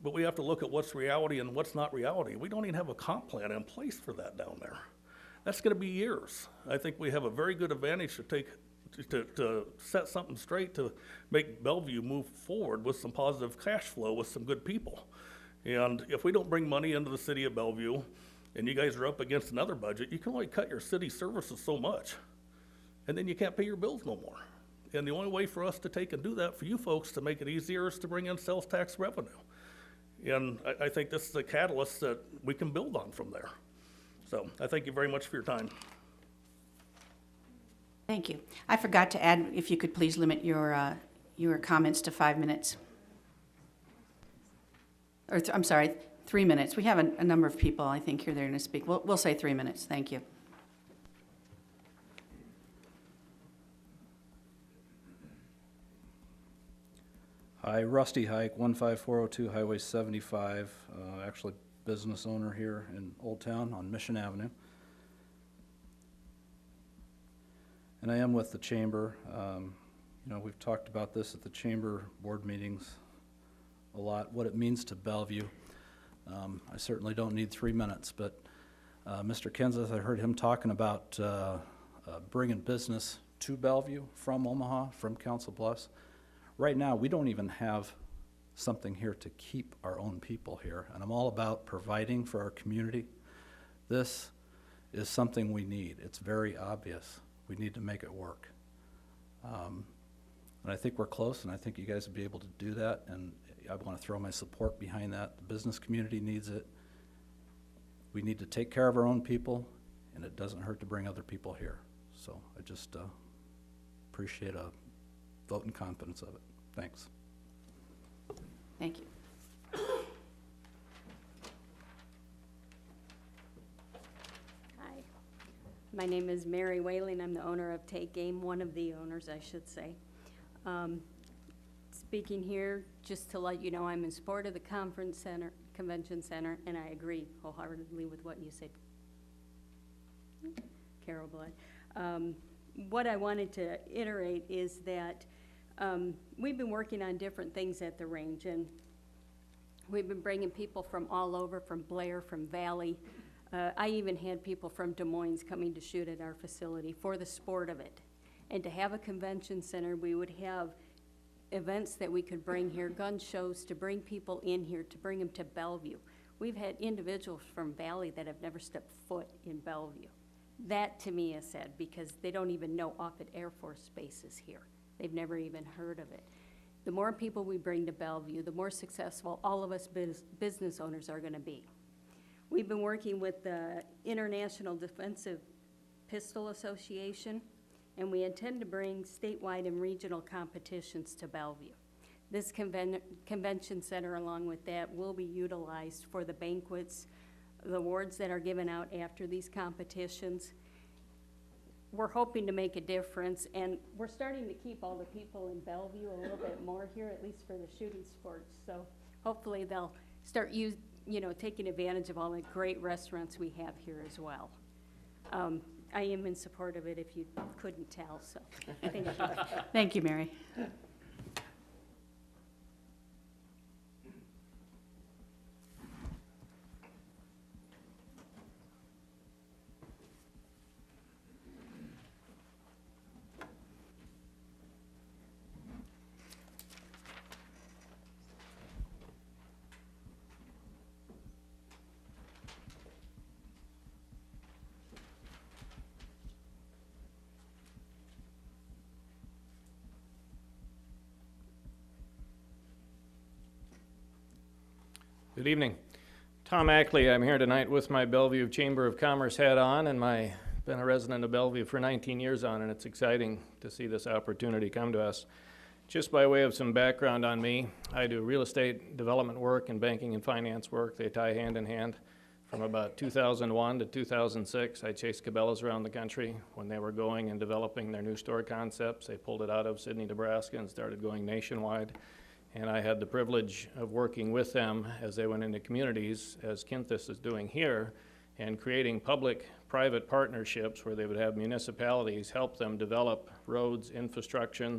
But we have to look at what's reality and what's not reality. We don't even have a comp plan in place for that down there. That's gonna be years. I think we have a very good advantage to set something straight to make Bellevue move forward with some positive cash flow with some good people. And if we don't bring money into the city of Bellevue, and you guys are up against another budget, you can only cut your city services so much. And then you can't pay your bills no more. And the only way for us to take and do that for you folks to make it easier is to bring in sales tax revenue. And I think this is a catalyst that we can build on from there. So I thank you very much for your time. Thank you. I forgot to add, if you could please limit your comments to 5 minutes. Or, I'm sorry, 3 minutes. We have a number of people, I think, here that are going to speak. We'll say 3 minutes. Thank you. Hi, Rusty Hike, 15402 Highway 75, actually business owner here in Old Town on Mission Avenue. And I am with the chamber. You know, we've talked about this at the chamber board meetings a lot, what it means to Bellevue. I certainly don't need 3 minutes, but Mr. Kenseth, I heard him talking about bringing business to Bellevue from Omaha, from Council Bluffs. Right now, we don't even have something here to keep our own people here, and I'm all about providing for our community. This is something we need. It's very obvious. We need to make it work. And I think we're close, and I think you guys will be able to do that, and I want to throw my support behind that. The business community needs it. We need to take care of our own people, and it doesn't hurt to bring other people here. So I just appreciate a vote in confidence of it. Thanks. Thank you. Hi, my name is Mary Whaling. I'm the owner of Take Game, one of the owners, I should say. Speaking here just to let you know I'm in support of the convention center, and I agree wholeheartedly with what you said, Carol Blood. What I wanted to iterate is that we've been working on different things at the range, and we've been bringing people from all over, from Blair, from Valley. I even had people from Des Moines coming to shoot at our facility for the sport of it. And to have a convention center, we would have events that we could bring here, gun shows, to bring people in here, to bring them to Bellevue. We've had individuals from Valley that have never stepped foot in Bellevue. That to me is sad, because they don't even know Offutt Air Force Base is here. They've never even heard of it. The more people we bring to Bellevue, the more successful all of us business owners are gonna be. We've been working with the International Defensive Pistol Association, and we intend to bring statewide and regional competitions to Bellevue. This convention center, along with that, will be utilized for the banquets, the awards that are given out after these competitions. We're hoping to make a difference, and we're starting to keep all the people in Bellevue a little bit more here, at least for the shooting sports. So hopefully they'll start taking advantage of all the great restaurants we have here as well. I am in support of it, if you couldn't tell, so thank you. Thank you, Mary. Good evening. Tom Ackley. I'm here tonight with my Bellevue Chamber of Commerce hat on, and been a resident of Bellevue for 19 years on, and it's exciting to see this opportunity come to us. Just by way of some background on me, I do real estate development work and banking and finance work. They tie hand in hand. From about 2001 to 2006, I chased Cabela's around the country when they were going and developing their new store concepts. They pulled it out of Sidney, Nebraska, and started going nationwide. And I had the privilege of working with them as they went into communities, as Kinthus is doing here, and creating public-private partnerships where they would have municipalities help them develop roads, infrastructure,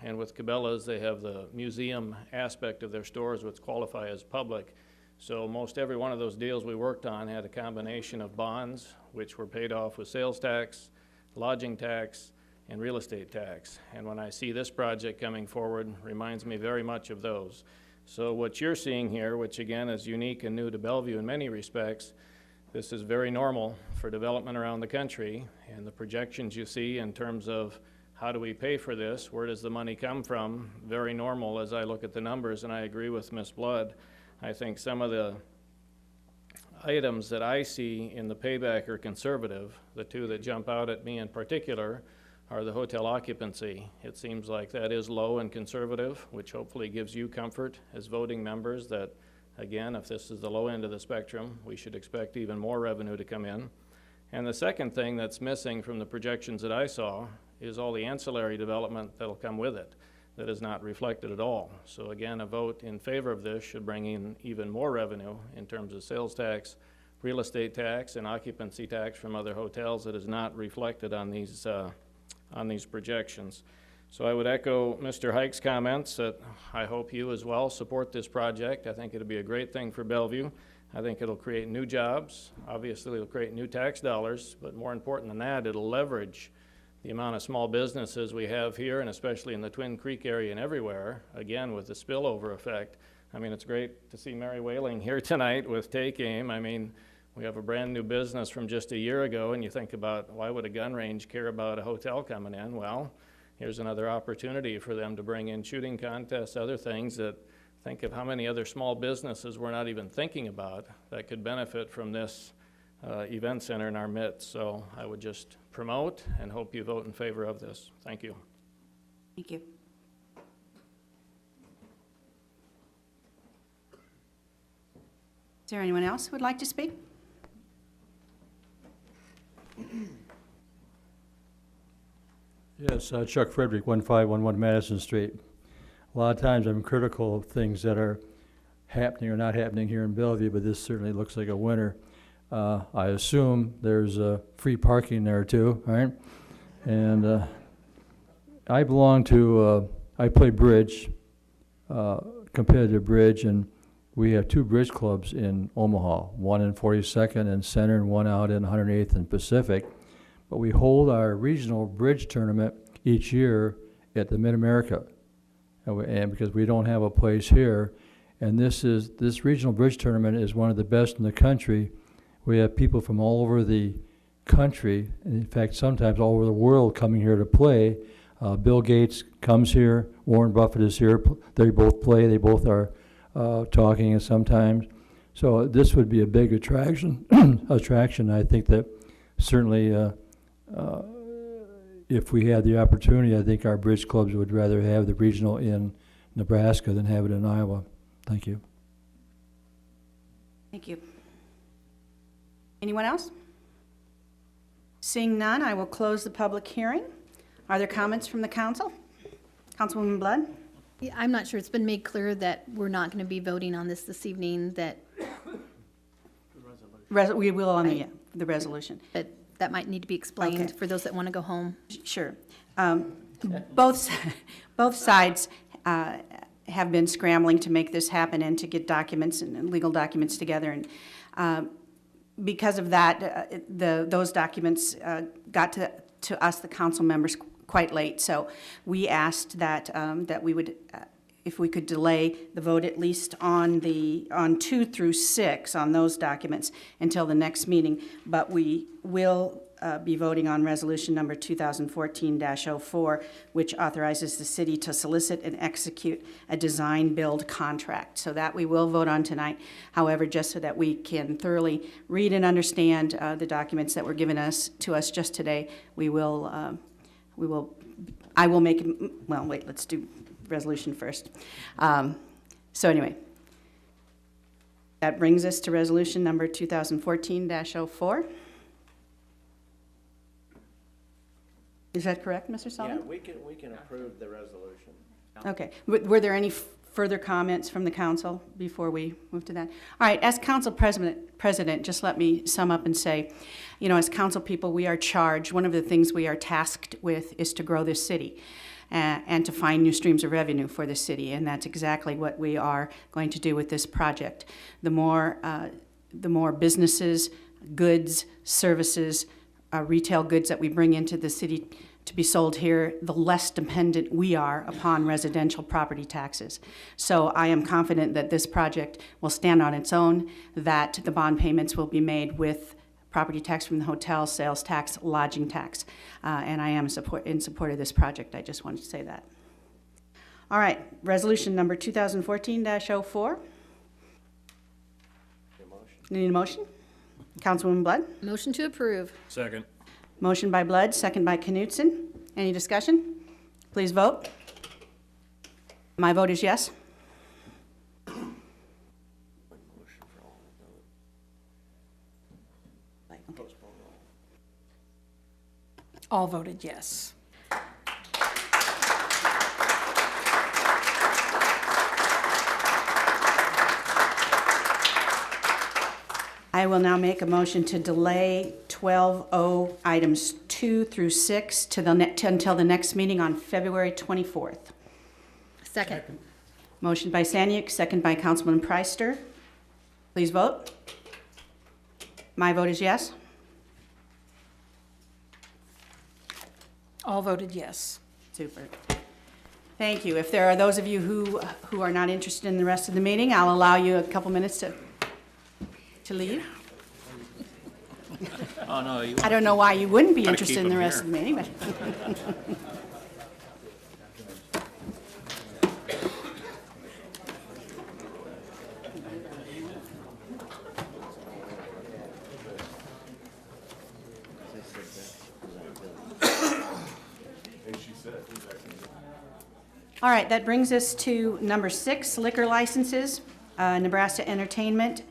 and with Cabela's, they have the museum aspect of their stores, which qualify as public. So most every one of those deals we worked on had a combination of bonds, which were paid off with sales tax, lodging tax, and real estate tax. And when I see this project coming forward, reminds me very much of those. So what you're seeing here, which again is unique and new to Bellevue in many respects, this is very normal for development around the country, and the projections you see in terms of how do we pay for this, where does the money come from, very normal as I look at the numbers, and I agree with Ms. Blood. I think some of the items that I see in the payback are conservative. The two that jump out at me in particular are the hotel occupancy. It seems like that is low and conservative, which hopefully gives you comfort as voting members that, again, if this is the low end of the spectrum, we should expect even more revenue to come in. And the second thing that's missing from the projections that I saw is all the ancillary development that'll come with it that is not reflected at all. So again, a vote in favor of this should bring in even more revenue in terms of sales tax, real estate tax, and occupancy tax from other hotels that is not reflected on these projections. So I would echo Mr. Hike's comments that I hope you as well support this project. I think it'll be a great thing for Bellevue. I think it'll create new jobs. Obviously, it'll create new tax dollars, but more important than that, it'll leverage the amount of small businesses we have here, and especially in the Twin Creek area and everywhere, again, with the spillover effect. I mean, it's great to see Mary Whaling here tonight with Take Aim. I mean, we have a brand new business from just a year ago, and you think about why would a gun range care about a hotel coming in? Well, here's another opportunity for them to bring in shooting contests, other things that think of how many other small businesses we're not even thinking about that could benefit from this event center in our midst. So I would just promote and hope you vote in favor of this. Thank you. Thank you. Is there anyone else who would like to speak? Yes, Chuck Frederick, 1511 Madison Street. A lot of times I'm critical of things that are happening or not happening here in Bellevue, but this certainly looks like a winner. I assume there's free parking there too, right? And I belong to, I play bridge, competitive bridge, and we have 2 bridge clubs in Omaha, one in 42nd and Center and one out in 108th and Pacific. But we hold our regional bridge tournament each year at the Mid-America, and because we don't have a place here. And this regional bridge tournament is one of the best in the country. We have people from all over the country, and in fact sometimes all over the world, coming here to play. Bill Gates comes here, Warren Buffett is here, they both play, they both are talking sometimes. So this would be a big attraction. I think that certainly if we had the opportunity, I think our bridge clubs would rather have the regional in Nebraska than have it in Iowa. Thank you. Thank you. Anyone else? Seeing none, I will close the public hearing. Are there comments from the council? Councilwoman Blood? Yeah, I'm not sure. It's been made clear that we're not going to be voting on this evening, that, We will on the resolution. but that might need to be explained Okay. for those that want to go home. Sure. Both sides have been scrambling to make this happen and to get documents and legal documents together. And because of that, those documents got to us, the council members, quite late. So we asked that we would, if we could delay the vote at least on 2 through 6 on those documents until the next meeting. But we will be voting on resolution number 2014-04, which authorizes the city to solicit and execute a design-build contract. So that we will vote on tonight. However, just so that we can thoroughly read and understand the documents that were given to us just today, I will make, well, wait, let's do resolution first. So anyway, that brings us to resolution number 2014-04. Is that correct, Mr. Sullivan? Yeah, we can approve the resolution. Okay. Were there any further comments from the council before we move to that? All right, as council president, just let me sum up and say, as council people, we are charged, one of the things we are tasked with is to grow this city and to find new streams of revenue for the city, and that's exactly what we are going to do with this project. The more businesses, goods, services, retail goods that we bring into the city to be sold here, the less dependent we are upon residential property taxes. So I am confident that this project will stand on its own, that the bond payments will be made with property tax from the hotel, sales tax, lodging tax, and I am in support of this project. I just wanted to say that. All right, resolution number 2014-04. Need a motion? Councilwoman Blood? Motion to approve. Second. Motion by Blood, second by Knutson. Any discussion? Please vote. My vote is yes. All voted yes. I will now make a motion to delay 12O items 2 through 6 until the next meeting on February 24th. Second. Motion by Sanyuk, second by Councilman Preister. Please vote. My vote is yes. All voted yes. Super. Thank you. If there are those of you who are not interested in the rest of the meeting, I'll allow you a couple minutes to leave. Oh, no, you. I don't know why you wouldn't be Gotta interested keep in the them rest here. of the meeting, but. All right, that brings us to number 6, liquor licenses, Nebraska Entertainment,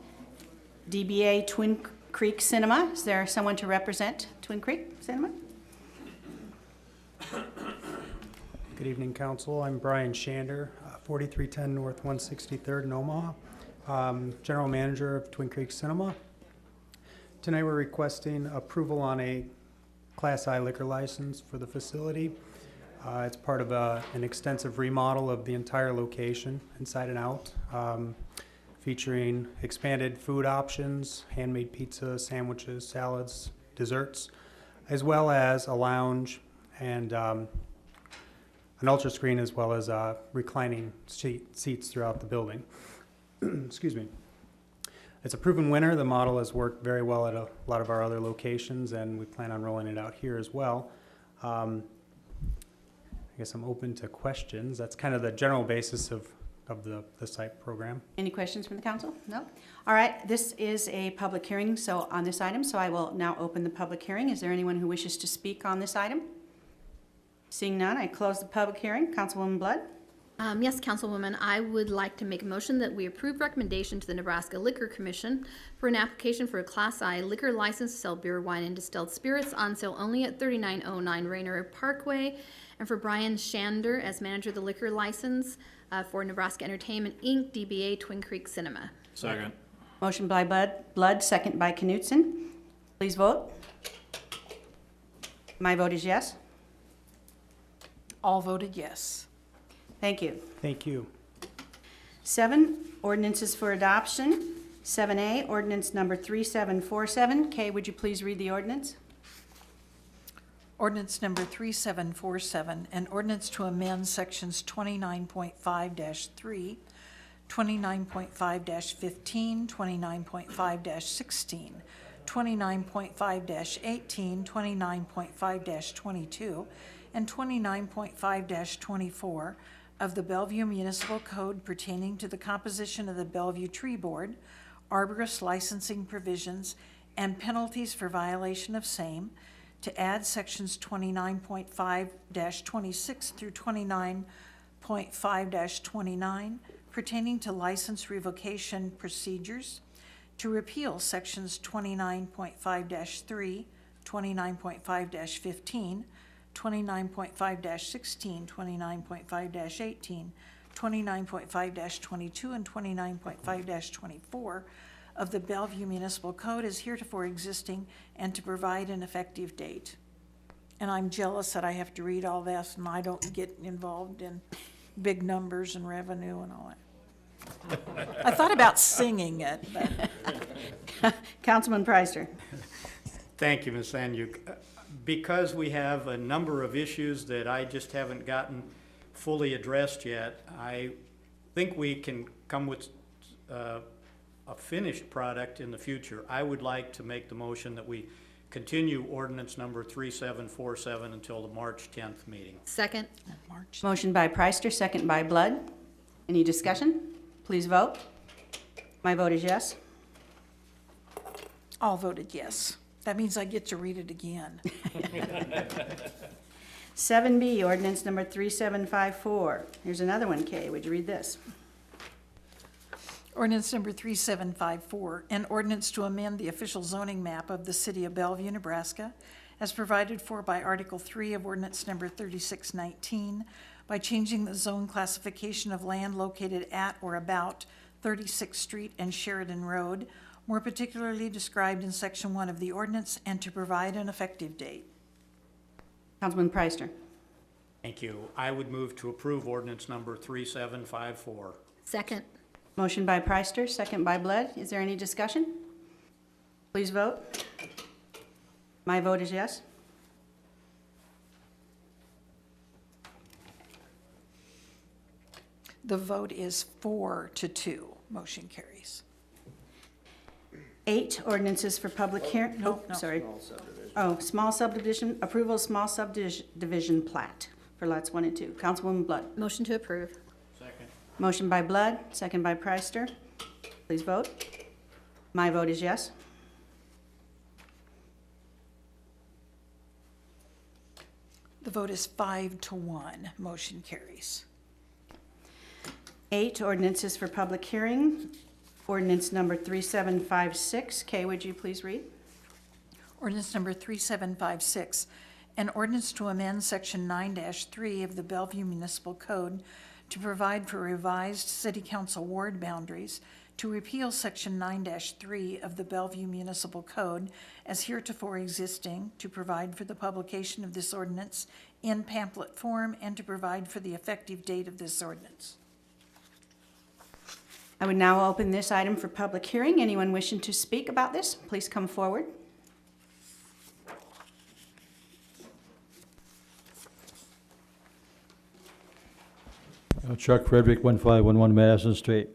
DBA Twin Creek Cinema. Is there someone to represent Twin Creek Cinema? Good evening, Council. I'm Brian Shander, 4310 North 163rd in Omaha. General Manager of Twin Creeks Cinema. Tonight we're requesting approval on a Class I liquor license for the facility. It's part of an extensive remodel of the entire location, inside and out, featuring expanded food options, handmade pizza, sandwiches, salads, desserts, as well as a lounge and an ultra screen, as well as reclining seats throughout the building. Excuse me. It's a proven winner. The model has worked very well at a lot of our other locations, and we plan on rolling it out here as well. I guess I'm open to questions. That's kind of the general basis of the site program. Any questions from the council? No? All right, this is a public hearing on this item, so I will now open the public hearing. Is there anyone who wishes to speak on this item? Seeing none, I close the public hearing. Councilwoman Blood? Yes, Councilwoman, I would like to make a motion that we approve recommendation to the Nebraska Liquor Commission for an application for a Class I liquor license to sell beer, wine, and distilled spirits on sale only at 3909 Rainer Parkway, and for Brian Shander as manager of the liquor license for Nebraska Entertainment, Inc., DBA Twin Creeks Cinema. Second. Motion by Blood, second by Knutson. Please vote. My vote is yes. All voted yes. Thank you. Thank you. 7, ordinances for adoption. 7A, ordinance number 3747. Kay, would you please read the ordinance? Ordinance number 3747, an ordinance to amend sections 29.5-3, 29.5-15, 29.5-16, 29.5-18, 29.5-22, and 29.5-24 of the Bellevue Municipal Code pertaining to the composition of the Bellevue Tree Board, arborist licensing provisions, and penalties for violation of same, to add sections 29.5-26 through 29.5-29 pertaining to license revocation procedures, to repeal sections 29.5-3, 29.5-15, 29.5-16, 29.5-18, 29.5-22, and 29.5-24 of the Bellevue Municipal Code as heretofore existing, and to provide an effective date. And I'm jealous that I have to read all this and I don't get involved in big numbers and revenue and all that. I thought about singing it, but. Councilman Preister. Thank you, Ms. Sanyuk. Because we have a number of issues that I just haven't gotten fully addressed yet, I think we can come with a finished product in the future. I would like to make the motion that we continue ordinance number 3747 until the March 10th meeting. Second. Motion by Preister, second by Blood. Any discussion? Please vote. My vote is yes. All voted yes. That means I get to read it again. 7B, ordinance number 3754. Here's another one, Kay. Would you read this? Ordinance number 3754, an ordinance to amend the official zoning map of the city of Bellevue, Nebraska, as provided for by Article 3 of ordinance number 3619, by changing the zone classification of land located at or about 36th Street and Sheridan Road, more particularly described in Section 1 of the ordinance, and to provide an effective date. Councilman Preister. Thank you. I would move to approve ordinance number 3754. Second. Motion by Preister, second by Blood. Is there any discussion? Please vote. My vote is yes. The vote is 4-2. Motion carries. 8, ordinances for public hearing. No. Sorry. Small subdivision, approval of small subdivision plat for lots 1 and 2. Councilwoman Blood. Motion to approve. Second. Motion by Blood, second by Preister. Please vote. My vote is yes. The vote is 5-1. Motion carries. 8, ordinances for public hearing. Ordinance number 3756. Kay, would you please read? Ordinance number 3756, an ordinance to amend Section 9-3 of the Bellevue Municipal Code to provide for revised city council ward boundaries to repeal Section 9-3 of the Bellevue Municipal Code as heretofore existing, to provide for the publication of this ordinance in pamphlet form, and to provide for the effective date of this ordinance. I would now open this item for public hearing. Anyone wishing to speak about this, please come forward. Chuck Frederick, 1511 Madison Street.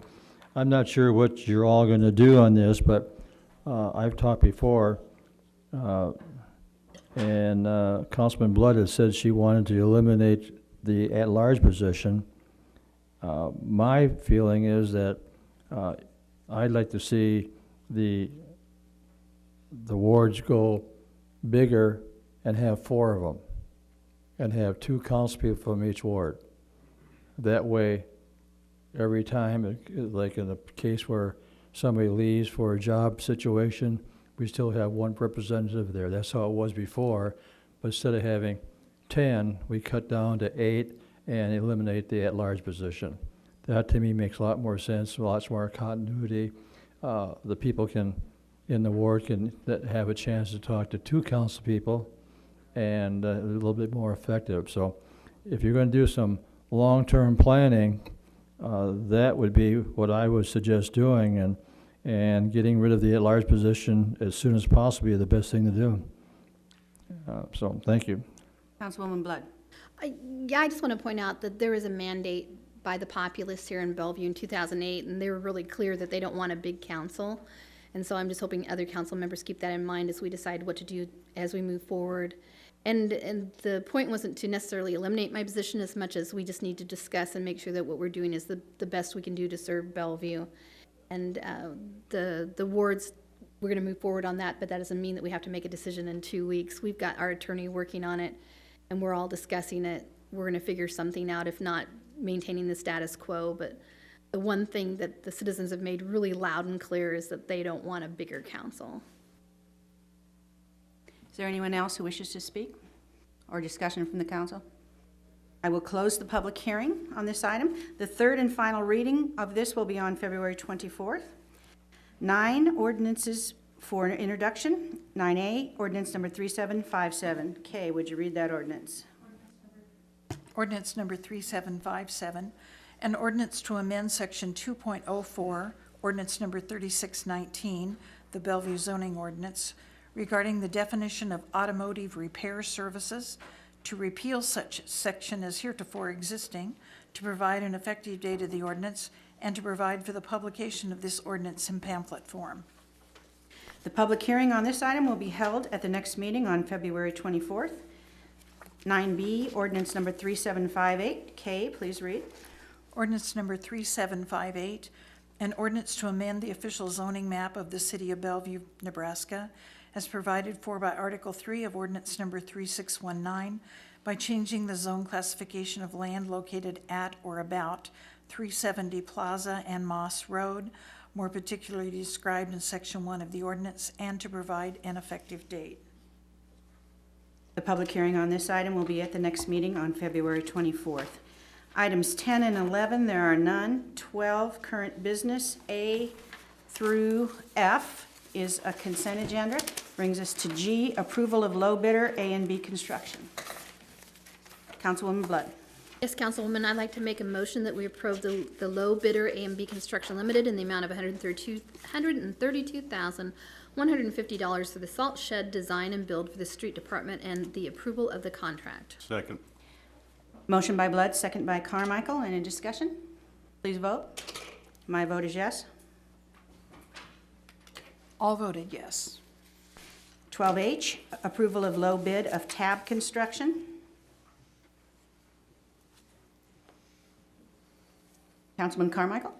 I'm not sure what you're all going to do on this, but I've talked before, and Councilman Blood has said she wanted to eliminate the at-large position. My feeling is that I'd like to see the wards go bigger and have 4 of them, and have 2 council people from each ward. That way, every time, like in a case where somebody leaves for a job situation, we still have 1 representative there. That's how it was before. But instead of having 10, we cut down to 8 and eliminate the at-large position. That to me makes a lot more sense, lots more continuity. The people in the ward can have a chance to talk to 2 council people, and a little bit more effective. So if you're going to do some long-term planning, that would be what I would suggest doing, and getting rid of the at-large position as soon as possible would be the best thing to do. So, thank you. Councilwoman Blood. I just want to point out that there is a mandate by the populace here in Bellevue in 2008, and they were really clear that they don't want a big council. And so I'm just hoping other council members keep that in mind as we decide what to do as we move forward. And the point wasn't to necessarily eliminate my position as much as we just need to discuss and make sure that what we're doing is the best we can do to serve Bellevue. And the wards, we're going to move forward on that, but that doesn't mean that we have to make a decision in 2 weeks. We've got our attorney working on it, and we're all discussing it. We're going to figure something out, if not maintaining the status quo. But the one thing that the citizens have made really loud and clear is that they don't want a bigger council. Is there anyone else who wishes to speak or discussion from the council? I will close the public hearing on this item. The third and final reading of this will be on February 24th. 9 ordinances for introduction. 9A, ordinance number 3757. Kay, would you read that ordinance? Ordinance number 3757, an ordinance to amend section 2.04, ordinance number 3619, the Bellevue zoning ordinance, regarding the definition of automotive repair services, to repeal such section as heretofore existing, to provide an effective date of the ordinance, and to provide for the publication of this ordinance in pamphlet form. The public hearing on this item will be held at the next meeting on February 24th. 9B, ordinance number 3758. Kay, please read. Ordinance number 3758, an ordinance to amend the official zoning map of the city of Bellevue, Nebraska, as provided for by Article 3 of Ordinance Number 3619 by changing the zone classification of land located at or about 370 Plaza and Moss Road, more particularly described in Section 1 of the ordinance, and to provide an effective date. The public hearing on this item will be at the next meeting on February 24th. Items 10 and 11, there are none. 12, current business. A through F is a consent agenda. Brings us to G, approval of low bidder A and B construction. Councilwoman Blood. Yes, Councilwoman, I'd like to make a motion that we approve the low bidder A and B Construction Limited in the amount of $132,150 for the salt shed design and build for the street department, and the approval of the contract. Second. Motion by Blood, second by Carmichael. Any discussion? Please vote. My vote is yes. All voted yes. 12H, approval of low bid of tab construction. Councilman Carmichael?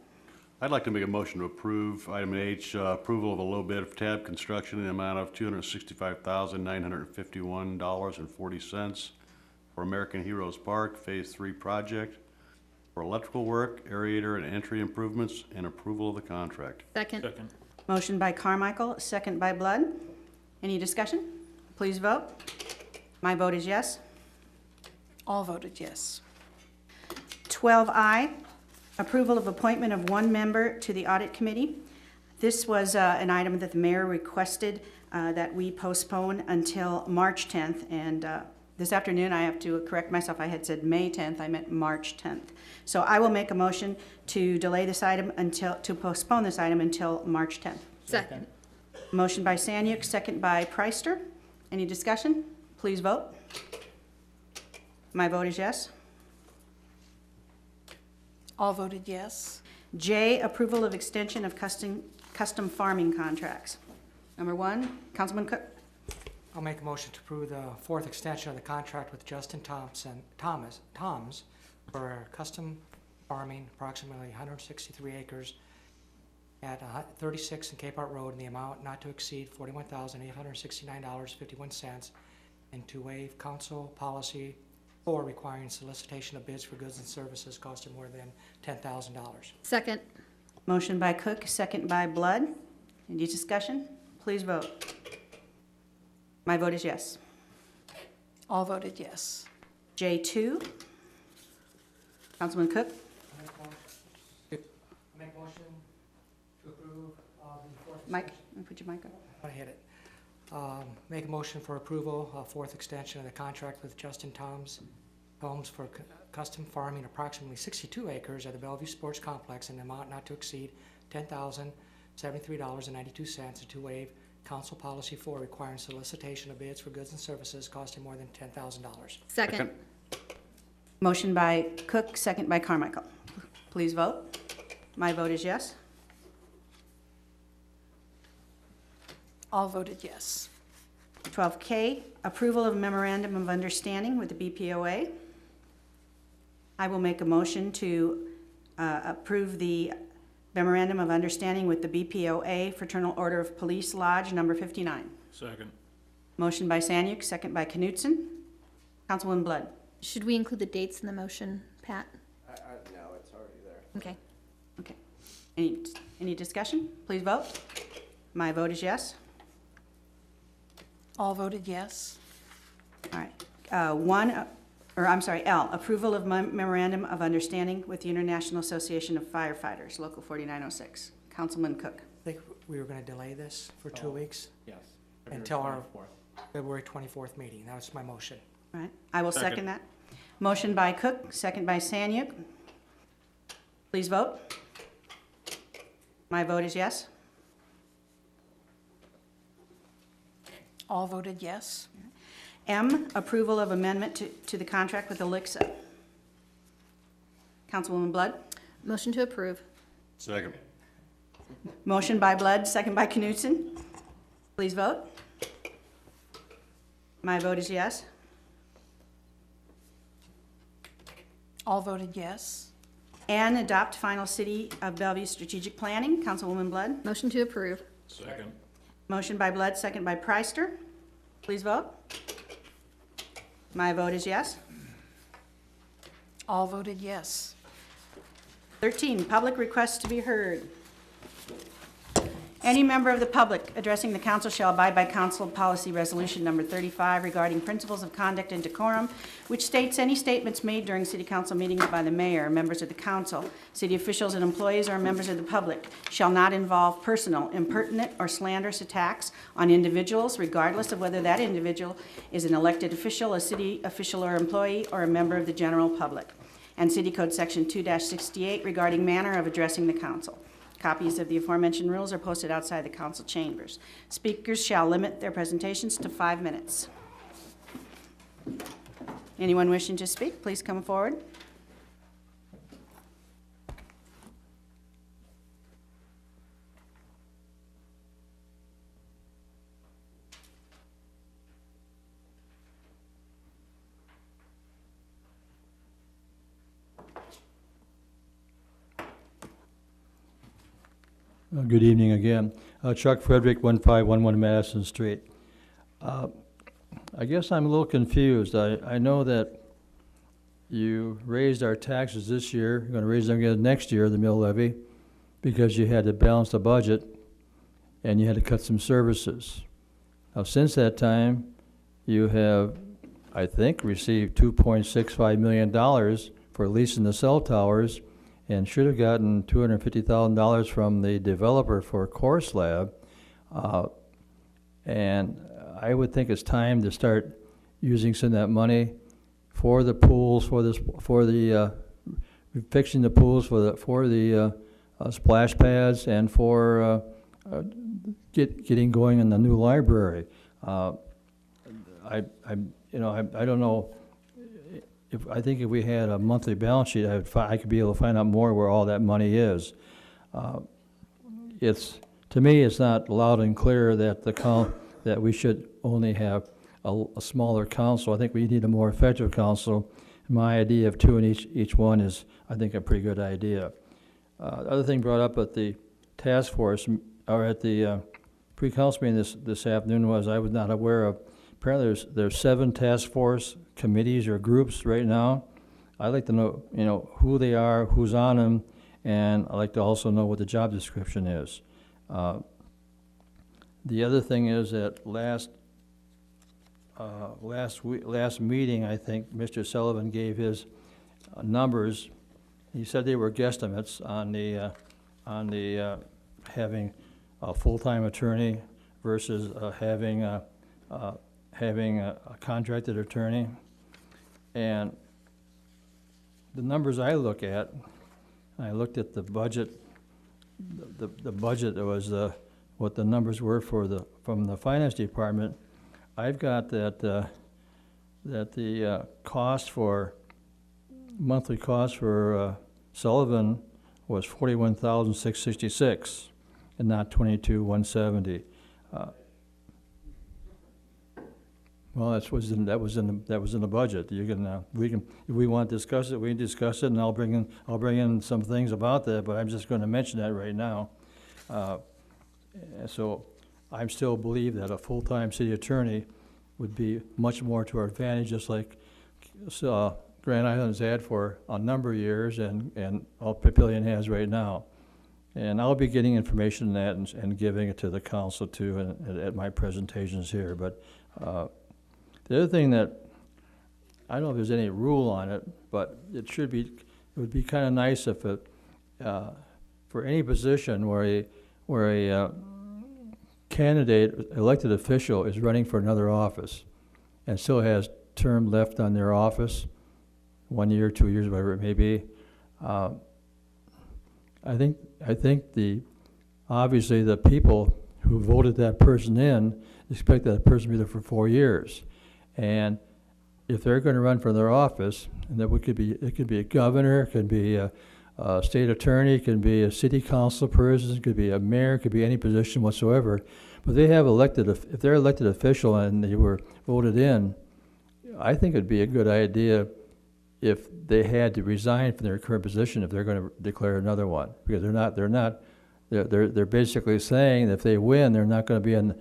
I'd like to make a motion to approve item H, approval of a low bid of tab construction in the amount of $265,951.40 for American Heroes Park Phase 3 project for electrical work, aerator, and entry improvements, and approval of the contract. Second. Motion by Carmichael, second by Blood. Any discussion? Please vote. My vote is yes. All voted yes. 12I, Approval of appointment of one member to the Audit Committee. This was an item that the mayor requested that we postpone until March 10th. And this afternoon, I have to correct myself. I had said May 10th. I meant March 10th. So I will make a motion to delay this item to postpone this item until March 10th. Second. Motion by Sanyuk, second by Preister. Any discussion? Please vote. My vote is yes. All voted yes. J, approval of extension of custom farming contracts. Number 1, Councilman Cook. I'll make a motion to approve the fourth extension of the contract with Justin Toms for custom farming, approximately 163 acres at 36 in Cape Art Road in the amount not to exceed $41,869.51, and to waive council policy 4 requiring solicitation of bids for goods and services costing more than $10,000. Second. Motion by Cook, second by Blood. Any discussion? Please vote. My vote is yes. All voted yes. J2. Councilman Cook. Make a motion to approve the fourth Mike, extension. put your mic up. I hit it. Make a motion for approval of fourth extension of the contract with Justin Toms for custom farming, approximately 62 acres at the Bellevue Sports Complex in an amount not to exceed $10,073.92, and to waive council policy 4 requiring solicitation of bids for goods and services costing more than $10,000. Second. Motion by Cook, second by Carmichael. Please vote. My vote is yes. All voted yes. 12K, approval of memorandum of understanding with the BPOA. I will make a motion to approve the memorandum of understanding with the BPOA, Fraternal Order of Police Lodge, number 59. Second. Motion by Sanyuk, second by Knutson. Councilwoman Blood. Should we include the dates in the motion, Pat? No, it's already there. Okay. Okay. Any discussion? Please vote. My vote is yes. All voted yes. All right. L, approval of memorandum of understanding with the International Association of Firefighters, Local 4906. Councilman Cook. I think we were going to delay this for 2 weeks Yes. until our February 24th meeting. That was my motion. All right. I will second that. Motion by Cook, second by Sanyuk. Please vote. My vote is yes. All voted yes. M, approval of amendment to the contract with Elixa. Councilwoman Blood. Motion to approve. Second. Motion by Blood, second by Knutson. Please vote. My vote is yes. All voted yes. And adopt final City of Bellevue strategic planning. Councilwoman Blood. Motion to approve. Second. Motion by Blood, second by Preister. Please vote. My vote is yes. All voted yes. 13, public requests to be heard. Any member of the public addressing the council shall abide by council policy resolution number 35 regarding principles of conduct and decorum, which states any statements made during city council meetings by the mayor, members of the council, city officials and employees, or members of the public shall not involve personal, impertinent, or slanderous attacks on individuals, regardless of whether that individual is an elected official, a city official or employee, or a member of the general public. And City Code Section 2-68 regarding manner of addressing the council. Copies of the aforementioned rules are posted outside the council chambers. Speakers shall limit their presentations to 5 minutes. Anyone wishing to speak, please come forward. Good evening again. Chuck Frederick, 1511 Madison Street. I guess I'm a little confused. I know that you raised our taxes this year, you're going to raise them again next year, the mill levy, because you had to balance the budget and you had to cut some services. Now, since that time, you have, I think, received $2.65 million for leasing the cell towers, and should have gotten $250,000 from the developer for Course Lab. And I would think it's time to start using some of that money for the pools, for the fixing the pools, for the splash pads, and for getting going in the new library. I don't know. I think if we had a monthly balance sheet, I could be able to find out more where all that money is. To me, it's not loud and clear that that we should only have a smaller council. I think we need a more effective council. My idea of 2 in each one is, I think, a pretty good idea. The other thing brought up at the task force, or at the pre-council meeting this afternoon, was I was not aware of. Apparently, there's 7 task force committees or groups right now. I'd like to know, who they are, who's on them, and I'd like to also know what the job description is. The other thing is that last meeting, I think Mr. Sullivan gave his numbers. He said they were guesstimates on the having a full-time attorney versus having a contracted attorney. And the numbers I look at, I looked at the budget. The budget was what the numbers were from the finance department. I've got that the monthly cost for Sullivan was $41,666 and not $22,170. Well, that was in the budget. You can if we want to discuss it, we can discuss it, and I'll bring in some things about that. But I'm just going to mention that right now. So I still believe that a full-time city attorney would be much more to our advantage, just like Grand Island's had for a number of years, and all Papillion has right now. And I'll be getting information on that and giving it to the council too, at my presentations here. But the other thing that, I don't know if there's any rule on it, but it would be kind of nice if for any position where a candidate, elected official, is running for another office and still has term left on their office, 1 year, 2 years, whatever it may be. I think obviously the people who voted that person in expect that person to be there for 4 years. And if they're going to run for their office, and it could be a governor, it could be a state attorney, it could be a city council person, it could be a mayor, it could be any position whatsoever. But they have if they're elected official and they were voted in, I think it'd be a good idea if they had to resign from their current position if they're going to declare another one, because they're basically saying that if they win, they're not going to be in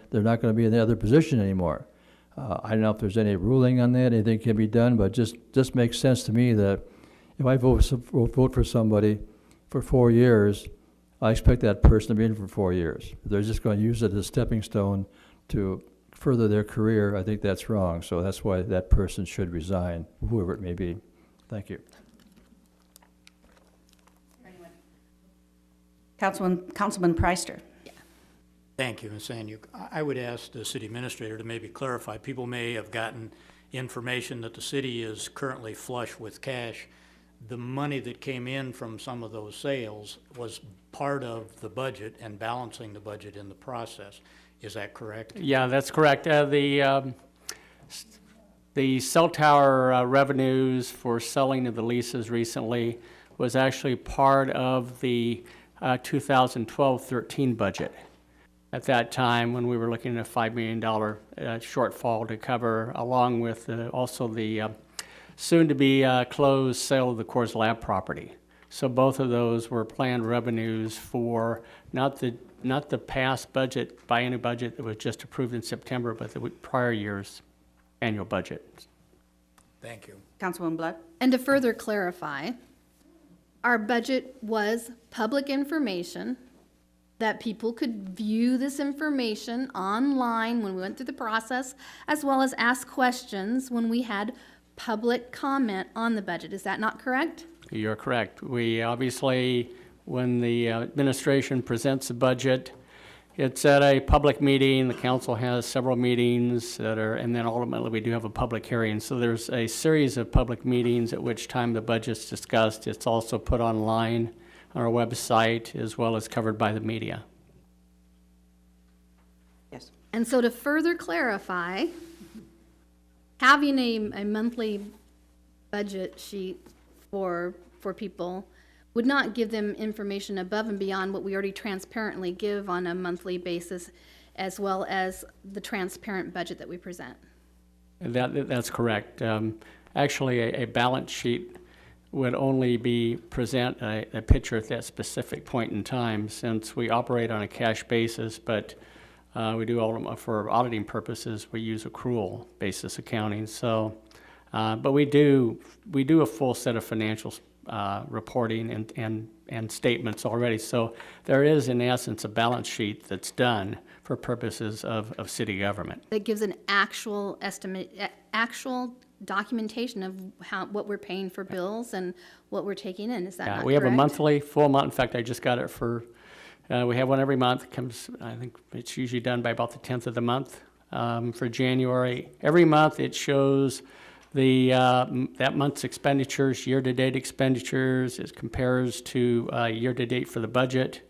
the other position anymore. I don't know if there's any ruling on that, anything can be done, but just makes sense to me that if I vote for somebody for 4 years, I expect that person to be in for 4 years. If they're just going to use it as a stepping stone to further their career, I think that's wrong. So that's why that person should resign, whoever it may be. Thank you. Councilman Preister. Thank you, Ms. Sanyuk. I would ask the city administrator to maybe clarify. People may have gotten information that the city is currently flush with cash. The money that came in from some of those sales was part of the budget and balancing the budget in the process. Is that correct? Yeah, that's correct. The cell tower revenues for selling of the leases recently was actually part of the 2012-13 budget. At that time, when we were looking at a $5 million shortfall to cover, along with also the soon-to-be closed sale of the Coors Lab property. So both of those were planned revenues for not the past budget, biennial budget that was just approved in September, but the prior year's annual budget. Thank you. Councilwoman Blood? And to further clarify, our budget was public information, that people could view this information online when we went through the process, as well as ask questions when we had public comment on the budget. Is that not correct? You're correct. We obviously, when the administration presents a budget, it's at a public meeting. The council has several meetings that are, and then ultimately we do have a public hearing. So there's a series of public meetings at which time the budget's discussed. It's also put online on our website as well as covered by the media. Yes. And so to further clarify, having a monthly budget sheet for people would not give them information above and beyond what we already transparently give on a monthly basis, as well as the transparent budget that we present. That's correct. Actually, a balance sheet would only present a picture at that specific point in time, since we operate on a cash basis, but we do for auditing purposes, we use accrual basis accounting. So, but we do a full set of financial reporting and statements already. So there is, in essence, a balance sheet that's done for purposes of city government. That gives an actual estimate, actual documentation of what we're paying for bills and what we're taking in. Is that not correct? We have a monthly, full month. In fact, I just got it for, we have one every month. It comes, I think it's usually done by about the 10th of the month for January. Every month it shows that month's expenditures, year-to-date expenditures. It compares to year-to-date for the budget.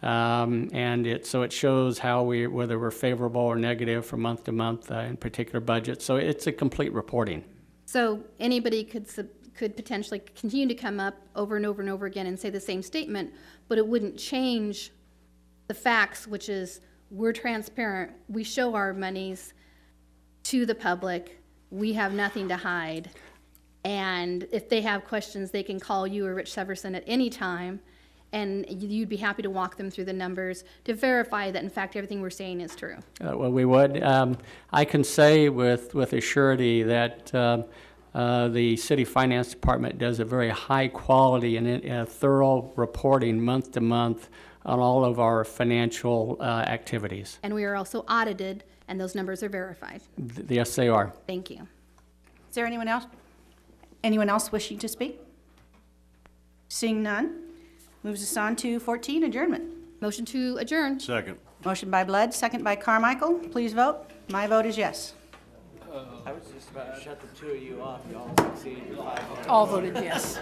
So it shows whether we're favorable or negative from month to month in particular budget. So it's a complete reporting. So anybody could potentially continue to come up over and over and over again and say the same statement, but it wouldn't change the facts, which is we're transparent. We show our monies to the public. We have nothing to hide. And if they have questions, they can call you or Rich Severson at any time, and you'd be happy to walk them through the numbers to verify that, in fact, everything we're saying is true. Well, we would. I can say with a surety that the City Finance Department does a very high quality and thorough reporting month to month on all of our financial activities. And we are also audited, and those numbers are verified. Yes, they are. Thank you. Is there anyone else? Anyone else wishing to speak? Seeing none, moves us on to 14, adjournment. Motion to adjourn. Second. Motion by Blood, second by Carmichael. Please vote. My vote is yes. I was just about to shut the two of you off, y'all. See, All voted yes.